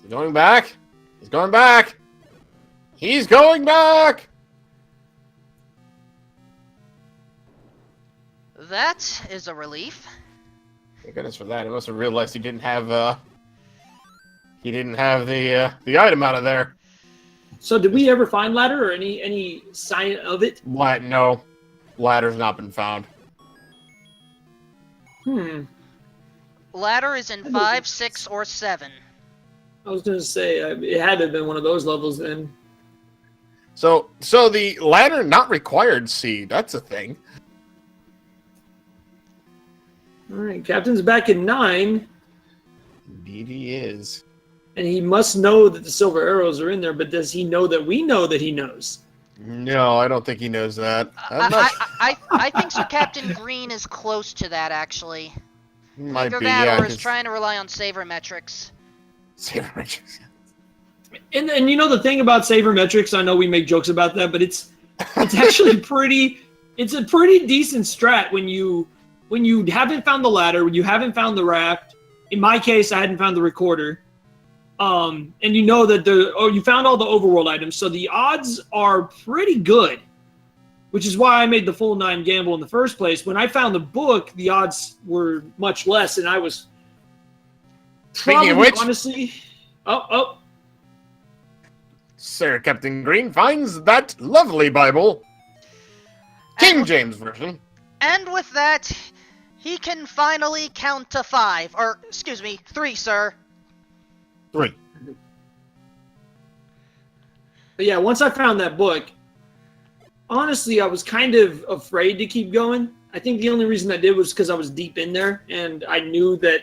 Speaker 1: he going back? He's going back! He's going back!
Speaker 2: That is a relief.
Speaker 1: Thank goodness for that. He must have realized he didn't have the item out of there.
Speaker 3: So did we ever find ladder or any sign of it?
Speaker 1: What? No. Ladder's not been found.
Speaker 2: Ladder is in 5, 6, or 7.
Speaker 3: I was going to say, it had to have been one of those levels then.
Speaker 1: So the ladder not required seed. That's a thing.
Speaker 3: All right, Captain's back in 9.
Speaker 1: Indeed he is.
Speaker 3: And he must know that the silver arrows are in there, but does he know that we know that he knows?
Speaker 1: No, I don't think he knows that.
Speaker 2: I think Sir Captain Green is close to that, actually.
Speaker 1: Might
Speaker 2: Either
Speaker 1: be,
Speaker 2: that
Speaker 1: yeah.
Speaker 2: or is trying to rely on sabermetrics.
Speaker 3: And you know the thing about sabermetrics, I know we make jokes about that, but it's actually it's a pretty decent strat when you haven't found the ladder, when you haven't found the raft. In my case, I hadn't found the recorder. And you know that you found all the overworld items, so the odds are pretty good, which is why I made the full 9 gamble in the first place. When I found the book, the odds were much less, and I was
Speaker 1: Speaking of which,
Speaker 3: honestly,
Speaker 1: Sir Captain Green finds that lovely Bible, King
Speaker 2: And-
Speaker 1: James version.
Speaker 2: And with that, he can finally count to 5. Or, excuse me, 3, sir.
Speaker 1: 3.
Speaker 3: But yeah, once I found that book, honestly, I was kind of afraid to keep going. I think the only reason I did was because I was deep in there, and I knew that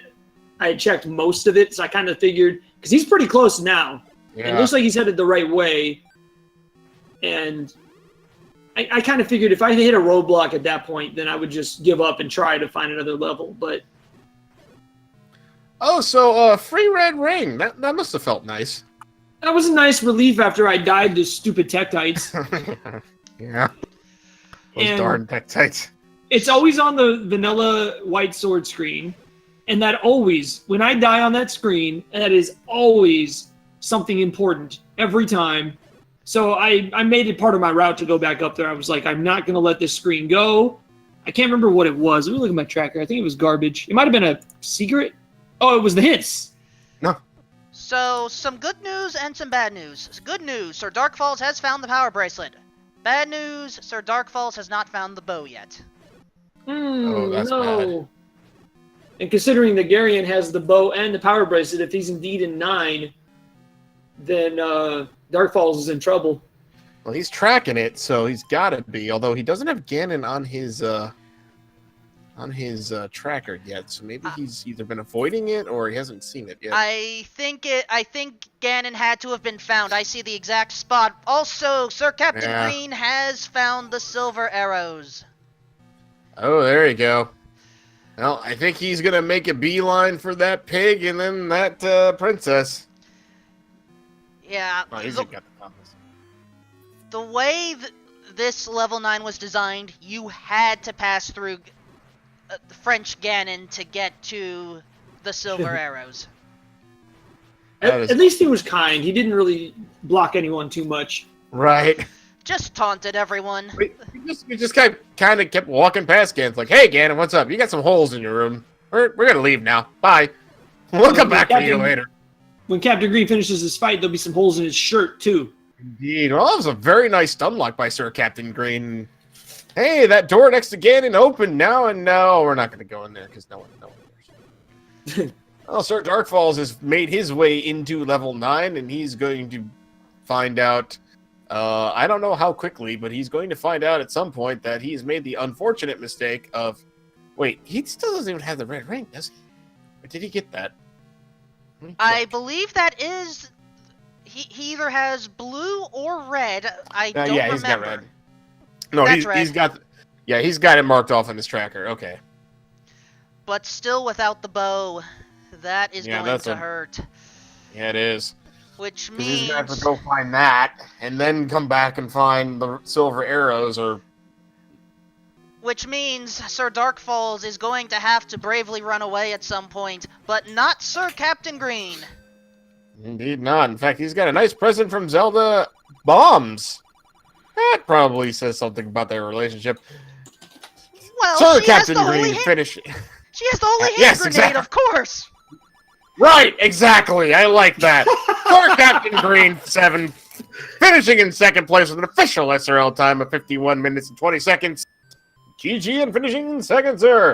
Speaker 3: I had checked most of it, so I kind of figured, because he's pretty close now.
Speaker 1: Yeah.
Speaker 3: It looks like he's headed the right way, and I kind of figured if I hit a roadblock at that point, then I would just give up and try to find another level, but...
Speaker 1: Oh, so free red ring. That must have felt nice.
Speaker 3: That was a nice relief after I died to stupid Tektites.
Speaker 1: Yeah. Those
Speaker 3: And-
Speaker 1: darn Tektites.
Speaker 3: It's always on the vanilla white sword screen, and that always, when I die on that screen, that is always something important every time. So I made it part of my route to go back up there. I was like, I'm not going to let this screen go. I can't remember what it was. Let me look at my tracker. I think it was garbage. It might have been a secret. Oh, it was the hints.
Speaker 1: No.
Speaker 2: So, some good news and some bad news. Good news, Sir Darkfalls has found the power bracelet. Bad news, Sir Darkfalls has not found the bow yet.
Speaker 1: Oh, that's
Speaker 3: no. And considering that Garion has the bow and the power bracelet, if he's indeed in 9, then Darkfalls is in trouble.
Speaker 1: Well, he's tracking it, so he's got to be. Although he doesn't have Ganon on his tracker yet, so maybe he's either been avoiding it or he hasn't seen it yet.
Speaker 2: I think Ganon had to have been found. I see the exact spot. Also, Sir Captain
Speaker 1: Yeah.
Speaker 2: Green has found the silver arrows.
Speaker 1: Oh, there you go. Well, I think he's gonna make a beeline for that pig and then that princess.
Speaker 2: Yeah,
Speaker 1: Oh, he's
Speaker 2: the,
Speaker 1: got the compass.
Speaker 2: the way this level 9 was designed, you had to pass through French Ganon to get to the silver arrows.
Speaker 3: At least he was kind. He didn't really block anyone too much.
Speaker 1: Right.
Speaker 2: Just taunted everyone.
Speaker 1: We just kind of kept walking past Ganon. Like, hey, Ganon, what's up? You got some holes in your room. We're going to leave now. Bye. We'll come back for you later.
Speaker 3: When Captain Green finishes his fight, there'll be some holes in his shirt, too.
Speaker 1: Indeed. Well, that was a very nice stun lock by Sir Captain Green. Hey, that door next to Ganon open now, and no, we're not going to go in there because no one cares. Well, Sir Darkfalls has made his way into level 9, and he's going to find out, I don't know how quickly, but he's going to find out at some point that he's made the unfortunate mistake of, wait, he still doesn't even have the red ring, does he? Or did he get that?
Speaker 2: I believe that is... He either has blue or red. I don't remember.
Speaker 1: He's got red. No,
Speaker 2: That's red.
Speaker 1: he's got... Yeah, he's got it marked off in his tracker. Okay.
Speaker 2: But still without the bow. That is going to hurt.
Speaker 1: Yeah, it is.
Speaker 2: Which
Speaker 1: He's
Speaker 2: means...
Speaker 1: going to have to go find that, and then come back and find the silver arrows, or...
Speaker 2: Which means Sir Darkfalls is going to have to bravely run away at some point, but not Sir Captain Green.
Speaker 1: Indeed not. In fact, he's got a nice present from Zelda. Bombs. That probably says something about their relationship.
Speaker 2: Well,
Speaker 1: Sir
Speaker 2: she
Speaker 1: Captain
Speaker 2: has the
Speaker 1: Green
Speaker 2: holy
Speaker 1: finish.
Speaker 2: She has the holy hand
Speaker 1: Yes,
Speaker 2: grenade,
Speaker 1: exactly.
Speaker 2: of course.
Speaker 1: Right, exactly. I like that. Sir Captain Green 7, finishing in second place with an official SRL time of 51 minutes and 20 seconds. GG and finishing in second, sir.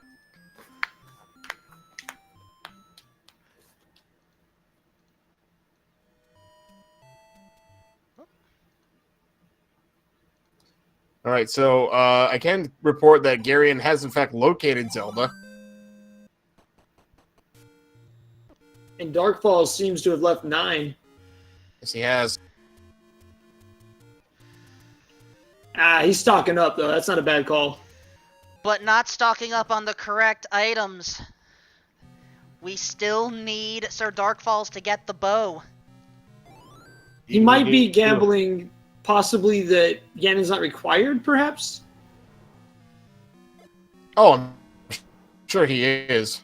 Speaker 1: All right, so I can report that Garion has in fact located Zelda.
Speaker 3: And Darkfalls seems to have left 9.
Speaker 1: Yes, he has.
Speaker 3: He's stocking up, though. That's not a bad call.
Speaker 2: But not stocking up on the correct items. We still need Sir Darkfalls to get the bow.
Speaker 3: He might be gambling, possibly, that Ganon's not required, perhaps?
Speaker 1: Oh, I'm sure he is.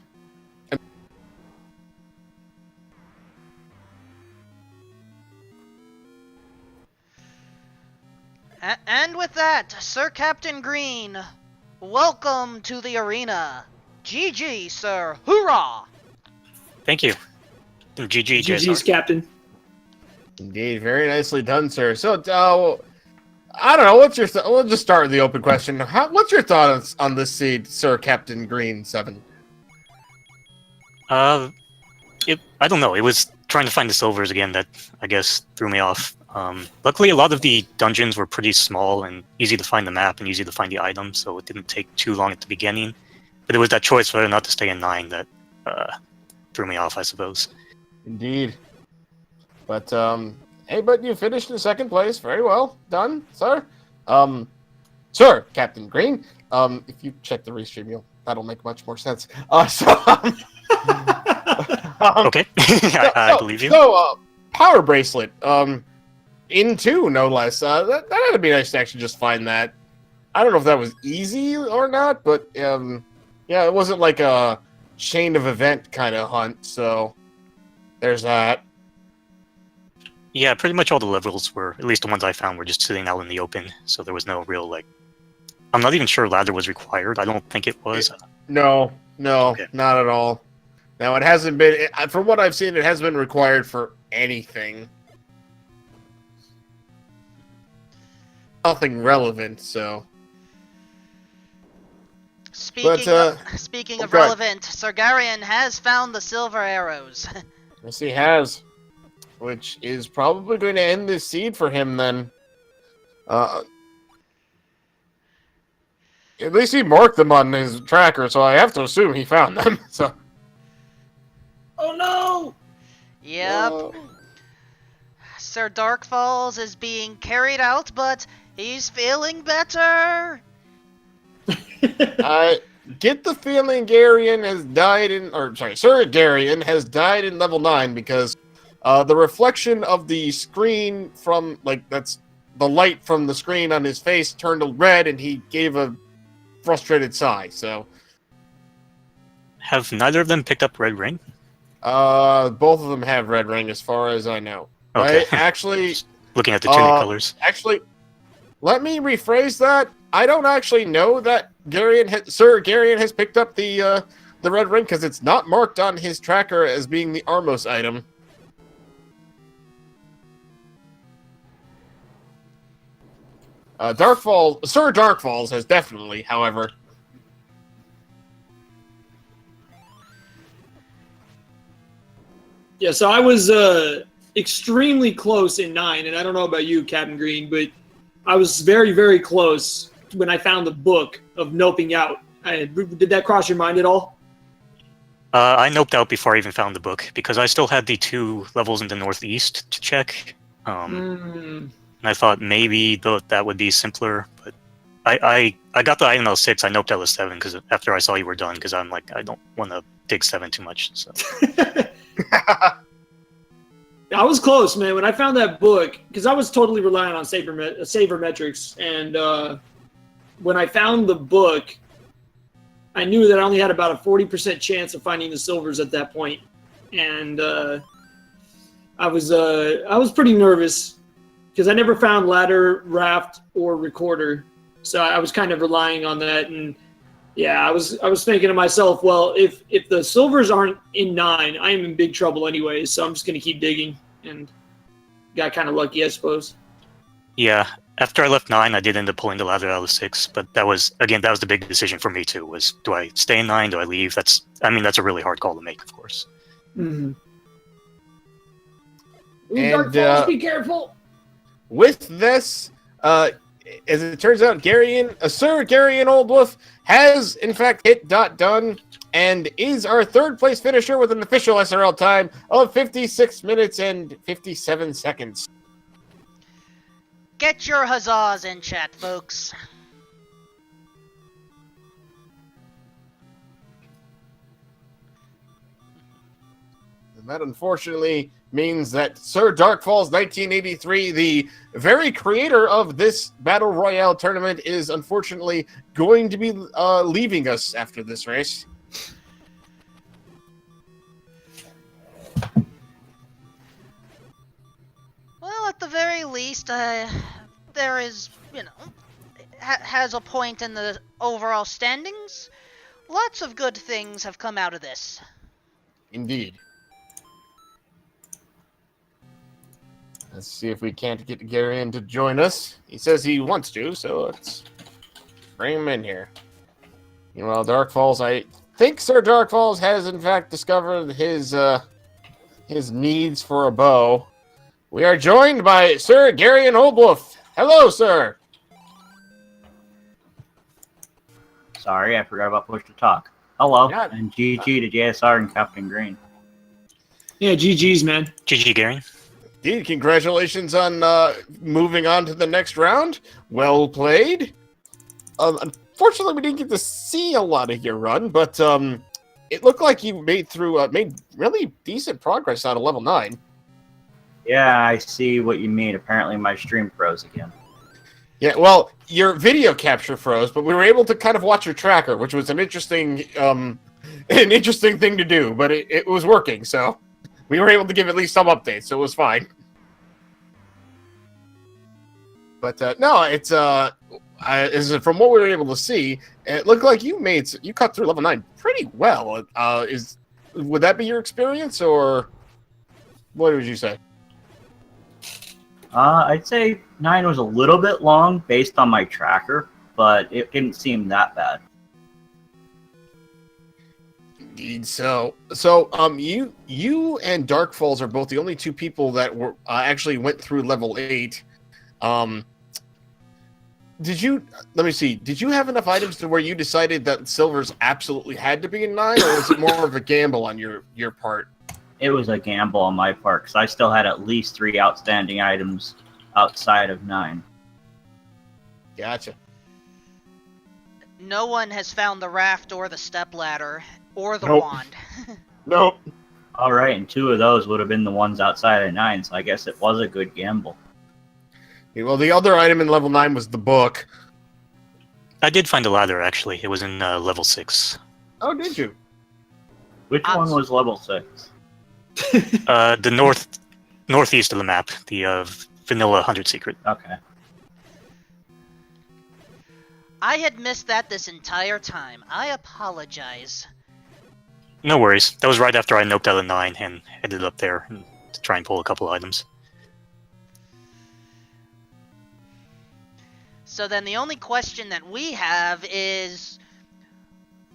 Speaker 2: And with that, Sir Captain Green, welcome to the arena. GG, sir. Hoorah!
Speaker 4: Thank you. GG,
Speaker 3: GG's, Captain.
Speaker 1: Indeed, very nicely done, sir. So, I don't know. What's your? We'll just start with the open question. What's your thoughts on this seed, Sir Captain Green 7?
Speaker 4: I don't know. It was trying to find the silvers again that I guess threw me off. Luckily, a lot of the dungeons were pretty small and easy to find the map and easy to find the items, so it didn't take too long at the beginning. But it was that choice whether or not to stay in 9 that threw me off, I suppose.
Speaker 1: Indeed. But hey, but you finished in second place. Very well done, sir. Sir Captain Green. If you check the restream, that'll make much more sense.
Speaker 4: Okay, I believe you.
Speaker 1: So, power bracelet. In 2, no less. That had to be nice to actually just find that. I don't know if that was easy or not, but yeah, it wasn't like a chain of event kind of hunt. So there's that.
Speaker 4: Yeah, pretty much all the levels were, at least the ones I found, were just sitting out in the open. So there was no real, I'm not even sure ladder was required. I don't think it was.
Speaker 1: No,
Speaker 4: Okay.
Speaker 1: Not at all. Now, it hasn't been, from what I've seen, it hasn't been required for anything. Nothing relevant, so.
Speaker 2: Speaking
Speaker 1: Oh,
Speaker 2: of
Speaker 1: go ahead.
Speaker 2: relevant, Sargarian has found the silver arrows.
Speaker 1: Yes, he has. Which is probably going to end this seed for him, then. At least he marked them on his tracker, so I have to assume he found them. So.
Speaker 3: Oh, no!
Speaker 2: Yep. Sir Darkfalls is being carried out, but he's feeling better.
Speaker 1: I get the feeling Garion has died Sir Garion has died in level 9 because the reflection of the screen from, that's the light from the screen on his face turned red, and he gave a frustrated sigh. So,
Speaker 4: Have neither of them picked up Red Ring?
Speaker 1: both of them have red ring, as far as I know.
Speaker 4: Okay.
Speaker 1: Right? Actually,
Speaker 4: Looking at the tunic colors.
Speaker 1: Actually, let me rephrase that. I don't actually know that Sir Garion has picked up the red ring because it's not marked on his tracker as being the Armos item. Sir Darkfalls has definitely, however.
Speaker 3: Yeah, so I was extremely close in 9, and I don't know about you, Captain Green, but I was very, very close when I found the book of noping out. Did that cross your mind at all?
Speaker 4: I noped out before I even found the book because I still had the 2 levels in the northeast to check. And I thought maybe that would be simpler, but I got the item L6. I noped L7 because after I saw you were done, because I'm like, I don't want to dig 7 too much. So.
Speaker 3: I was close, man. When I found that book, because I was totally relying on sabermetrics, and when I found the book, I knew that I only had about a 40% chance of finding the silvers at that point, and I was pretty nervous because I never found ladder, raft, or recorder, so I was kind of relying on that. And yeah, I was thinking to myself, well, if the silvers aren't in 9, I am in big trouble anyway, so I'm just gonna keep digging, and got kind of lucky, I suppose.
Speaker 4: Yeah, after I left 9, I did end up pulling the ladder out of 6, but that was the big decision for me too. Was do I stay in 9? Do I leave? That's a really hard call to make, of course.
Speaker 3: Mm-hmm.
Speaker 1: And,
Speaker 3: Dark Falls, be careful.
Speaker 1: With this, as it turns out, Sir Garion Oldwolf has in fact hit .done and is our 3rd place finisher with an official SRL time of 56 minutes and 57 seconds.
Speaker 2: Get your huzzas in chat, folks.
Speaker 1: And that unfortunately means that Sir Darkfalls 1983, the very creator of this Battle Royale tournament, is unfortunately going to be leaving us after this race.
Speaker 2: Well, at the very least, there is, has a point in the overall standings. Lots of good things have come out of this.
Speaker 1: Indeed. Let's see if we can't get Garion to join us. He says he wants to, so let's bring him in here. Meanwhile, Darkfalls, I think Sir Darkfalls has in fact discovered his needs for a bow. We are joined by Sir Garion Oldwolf. Hello, sir.
Speaker 5: Sorry, I forgot about push to talk. Hello,
Speaker 1: Yeah.
Speaker 5: and GG to JSR and Captain Green.
Speaker 3: Yeah, GG's, man.
Speaker 4: GG, Gary.
Speaker 1: Indeed, congratulations on moving on to the next round. Well played. Unfortunately, we didn't get to see a lot of your run, but it looked like you made really decent progress out of level 9.
Speaker 5: Yeah, I see what you mean. Apparently my stream froze again.
Speaker 1: Yeah, well, your video capture froze, but we were able to kind of watch your tracker, which was an interesting thing to do, but it was working, so we were able to give at least some updates, so it was fine. But no, it's from what we were able to see, it looked like you cut through level 9 pretty well. Would that be your experience, or what would you say?
Speaker 5: I'd say 9 was a little bit long based on my tracker, but it didn't seem that bad.
Speaker 1: Indeed. So, you and Darkfalls are both the only 2 people that were actually went through level 8. Did you have enough items to where you decided that silvers absolutely had to be in 9, or was it more of a gamble on your part?
Speaker 5: It was a gamble on my part, because I still had at least 3 outstanding items outside of 9.
Speaker 1: Gotcha.
Speaker 2: No one has found the raft or the stepladder or the
Speaker 1: Nope.
Speaker 2: wand.
Speaker 1: Nope.
Speaker 5: Alright, and 2 of those would have been the ones outside of 9, so I guess it was a good gamble.
Speaker 1: Well, the other item in level 9 was the book.
Speaker 4: I did find a ladder, actually. It was in level 6.
Speaker 1: Oh, did you?
Speaker 5: Which one was level 6?
Speaker 4: The northeast of the map, the vanilla 100 secret.
Speaker 5: Okay.
Speaker 2: I had missed that this entire time. I apologize.
Speaker 4: No worries. That was right after I noped out a 9 and headed up there to try and pull a couple items.
Speaker 2: So then the only question that we have is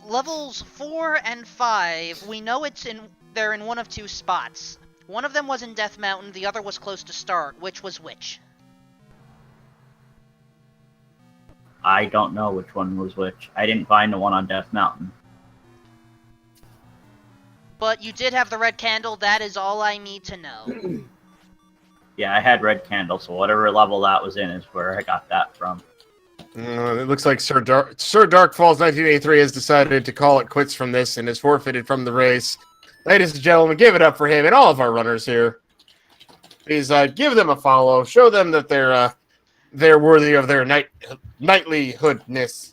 Speaker 2: levels 4 and 5. We know they're in one of two spots. One of them was in Death Mountain, the other was close to start. Which was which?
Speaker 5: I don't know which one was which. I didn't find the one on Death Mountain.
Speaker 2: But you did have the red candle, that is all I need to know.
Speaker 5: Yeah, I had red candle, so whatever level that was in is where I got that from.
Speaker 1: It looks like Sir Darkfalls 1983 has decided to call it quits from this and is forfeited from the race. Ladies and gentlemen, give it up for him and all of our runners here. Please give them a follow. Show them that they're worthy of their knightlyhoodness,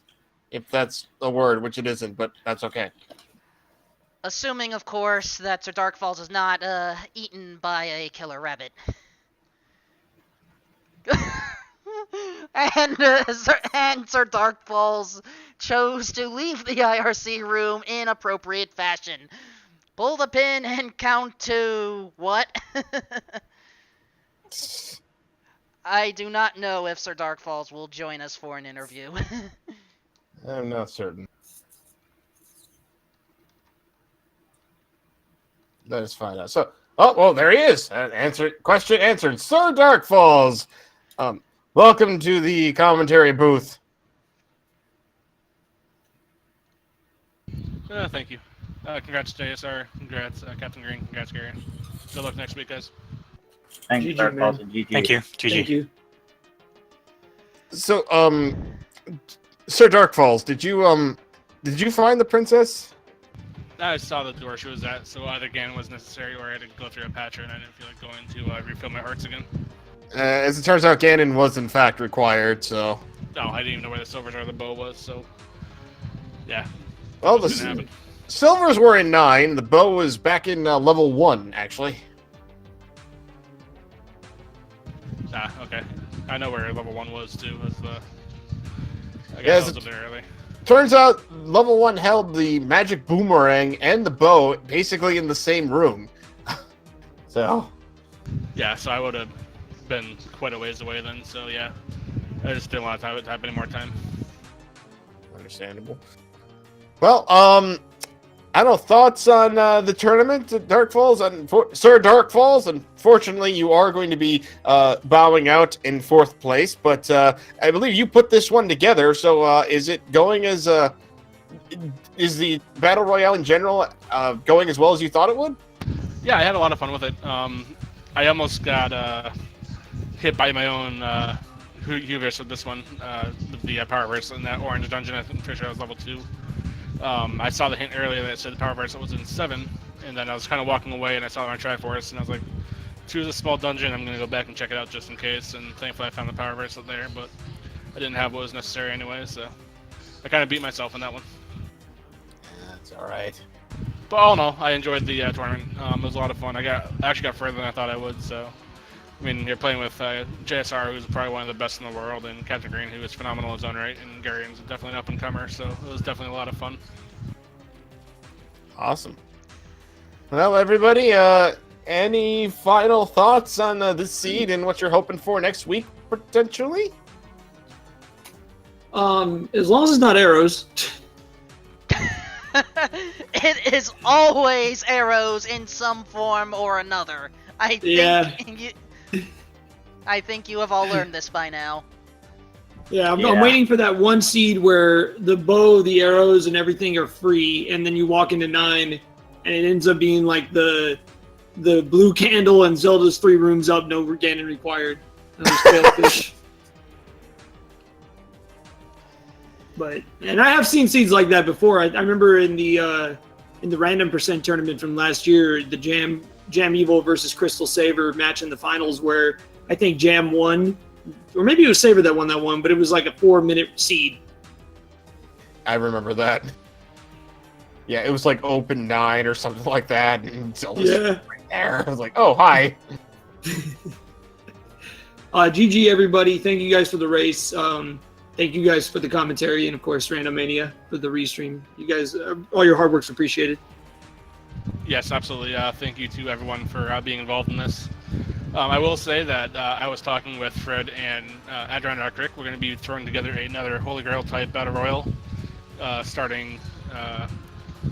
Speaker 1: if that's a word, which it isn't, but that's okay.
Speaker 2: Assuming, of course, that Sir Darkfalls is not eaten by a killer rabbit. and Sir Darkfalls chose to leave the IRC room in appropriate fashion. Pull the pin and count to what? I do not know if Sir Darkfalls will join us for an interview.
Speaker 1: I'm not certain. Let us find out. So, well, there he is. Question answered. Sir Darkfalls, welcome to the commentary booth.
Speaker 6: Thank you. Congrats, JSR. Congrats, Captain Green. Congrats, Gary. Good luck next week, guys.
Speaker 5: Thanks,
Speaker 3: GG,
Speaker 5: Dark Falls,
Speaker 3: man.
Speaker 5: and GG.
Speaker 4: Thank you. GG.
Speaker 3: Thank you.
Speaker 1: So, Sir Darkfalls, did you find the princess?
Speaker 6: I saw the door she was at, so either Ganon was necessary or I had to go through a patcher, and I didn't feel like going to refill my hearts again.
Speaker 1: As it turns out, Ganon was in fact required, so...
Speaker 6: No, I didn't even know where the silvers or the bow was, so... Yeah.
Speaker 1: Well,
Speaker 6: Didn't happen.
Speaker 1: silvers were in 9, the bow was back in level 1, actually.
Speaker 6: Ah, okay. I know where level 1 was, too. I
Speaker 1: Yeah,
Speaker 6: guess I was up there early.
Speaker 1: Turns out level 1 held the magic boomerang and the bow basically in the same room. So...
Speaker 6: Yeah, so I would have been quite a ways away then, so yeah. I just didn't want to have any more time.
Speaker 1: Understandable. Well, I don't know, thoughts on the tournament at Darkfalls? Sir Darkfalls, unfortunately, you are going to be bowing out in 4th place, but I believe you put this one together, so is it going as... is the Battle Royale in general going as well as you thought it would?
Speaker 6: Yeah, I had a lot of fun with it. I almost got hit by my own hubris with this one, the power verse in that orange dungeon. I'm pretty sure I was level 2. I saw the hint earlier that said the power verse was in 7, and then I was kind of walking away and I saw my Triforce, and I was like, 2 is a small dungeon, I'm going to go back and check it out just in case, and thankfully I found the power verse there, but I didn't have what was necessary anyway, so I kind of beat myself in that one.
Speaker 1: That's alright.
Speaker 6: But all in all, I enjoyed the tournament. It was a lot of fun. I actually got further than I thought I would, so... I mean, you're playing with JSR, who's probably one of the best in the world, and Captain Green, who is phenomenal in his own right, and Gary's definitely an up-and-comer, so it was definitely a lot of fun.
Speaker 1: Awesome. Well, everybody, any final thoughts on this seed and what you're hoping for next week, potentially?
Speaker 3: As long as it's not arrows.
Speaker 2: It is always arrows in some form or another. I think you have all learned this by now.
Speaker 3: Yeah, I'm waiting for that one seed where the bow, the arrows, and everything are free, and then you walk into 9, and it ends up being like the blue candle and Zelda's 3 rooms up, no Ganon required. And I have seen seeds like that before. I remember in the random percent tournament from last year, the Jam Evil versus Crystal Saver match in the finals, where I think Jam won, or maybe it was Saber that won that one, but it was like a 4-minute seed.
Speaker 1: I remember that. Yeah, it was like open 9 or something like that. And Zelda's right there. I was like, oh, hi.
Speaker 3: GG, everybody. Thank you guys for the race. Thank you guys for the commentary, and of course, Randomania for the restream. You guys, all your hard work's appreciated.
Speaker 6: Yes, absolutely. Thank you to everyone for being involved in this. I will say that I was talking with Fred and Adrian Arctic. We're going to be throwing together another Holy Grail type Battle Royale starting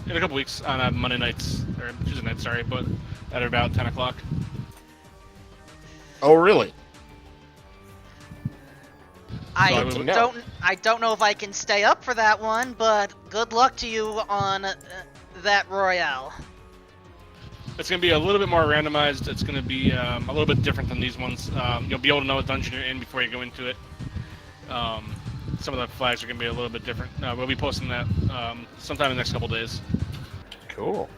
Speaker 6: in a couple weeks on Monday nights, or Tuesday nights, sorry, but at about 10 o'clock.
Speaker 1: Oh, really?
Speaker 2: I don't know if I can stay up for that one, but good luck to you on that Royale.
Speaker 6: It's going to be a little bit more randomized. It's going to be a little bit different than these ones. You'll be able to know what dungeon you're in before you go into it. Some of the flags are going to be a little bit different. We'll be posting that sometime in the next couple days.
Speaker 1: Cool.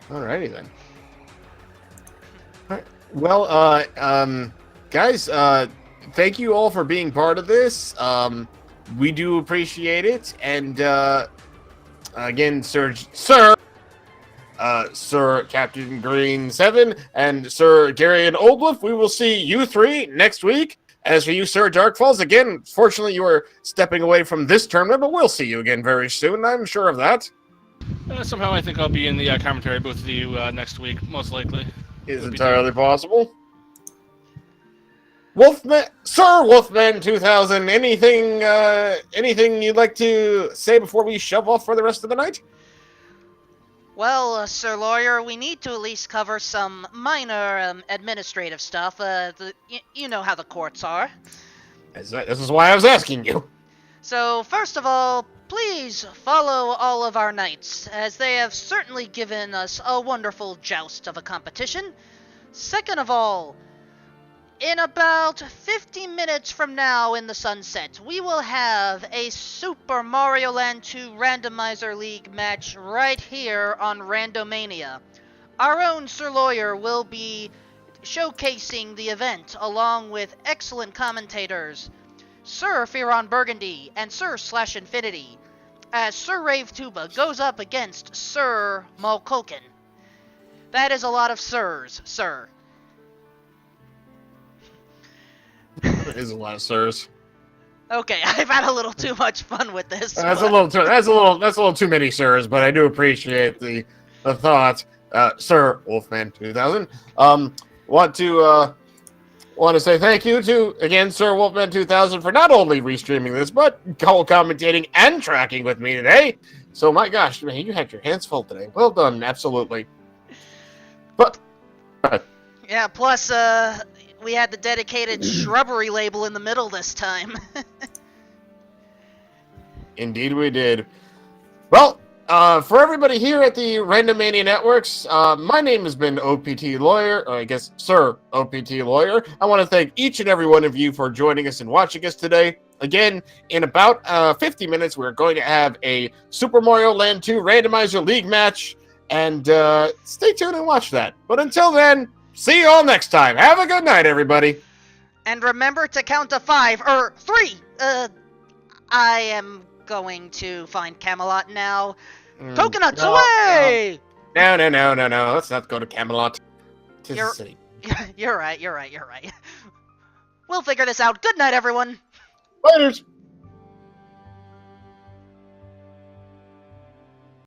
Speaker 1: Alrighty then. All right. Well, guys, thank you all for being part of this. We do appreciate it. And again, Sir Captain Green 7 and Sir Gary and Oldwolf, we will see you three next week. As for you, Sir Darkfalls, again, fortunately you are stepping away from this tournament, but we'll see you again very soon. I'm sure of that.
Speaker 6: Somehow I think I'll be in the commentary booth with you next week, most likely.
Speaker 1: Is entirely possible. Wolfman, Sir Wolfman 2000, anything you'd like to say before we shove off for the rest of the night?
Speaker 2: Well, Sir Lawyer, we need to at least cover some minor administrative stuff. You know how the courts are.
Speaker 1: This is why I was asking you.
Speaker 2: So, first of all, please follow all of our knights, as they have certainly given us a wonderful joust of a competition. Second of all, in about 50 minutes from now in the sunset, we will have a Super Mario Land 2 Randomizer League match right here on Randomania. Our own Sir Lawyer will be showcasing the event along with excellent commentators, Sir Fearon Burgundy and Sir Slash Infinity, as Sir Rave Tuba goes up against Sir Mulculkin. That is a lot of sirs, sir.
Speaker 1: There is a lot of sirs.
Speaker 2: Okay, I've had a little too much fun with this.
Speaker 1: That's a little too many sirs, but I do appreciate the thought. Sir Wolfman 2000. Want to say thank you to again Sir Wolfman 2000 for not only restreaming this, but co-commentating and tracking with me today. So my gosh, man, you had your hands full today. Well done, absolutely. But
Speaker 2: yeah, plus we had the dedicated shrubbery label in the middle this time.
Speaker 1: Indeed we did. Well, for everybody here at the Randomania Networks, my name has been OPT Lawyer, or I guess Sir OPT Lawyer. I want to thank each and every one of you for joining us and watching us today. Again, in about 50 minutes, we're going to have a Super Mario Land 2 Randomizer League match, and stay tuned and watch that. But until then, see you all next time. Have a good night, everybody.
Speaker 2: And remember to count to 5, or 3. I am going to find Camelot now. Coconuts away!
Speaker 1: No. Let's not go to Camelot. Tis the city.
Speaker 2: You're right. We'll figure this out. Good night, everyone.
Speaker 1: Laters.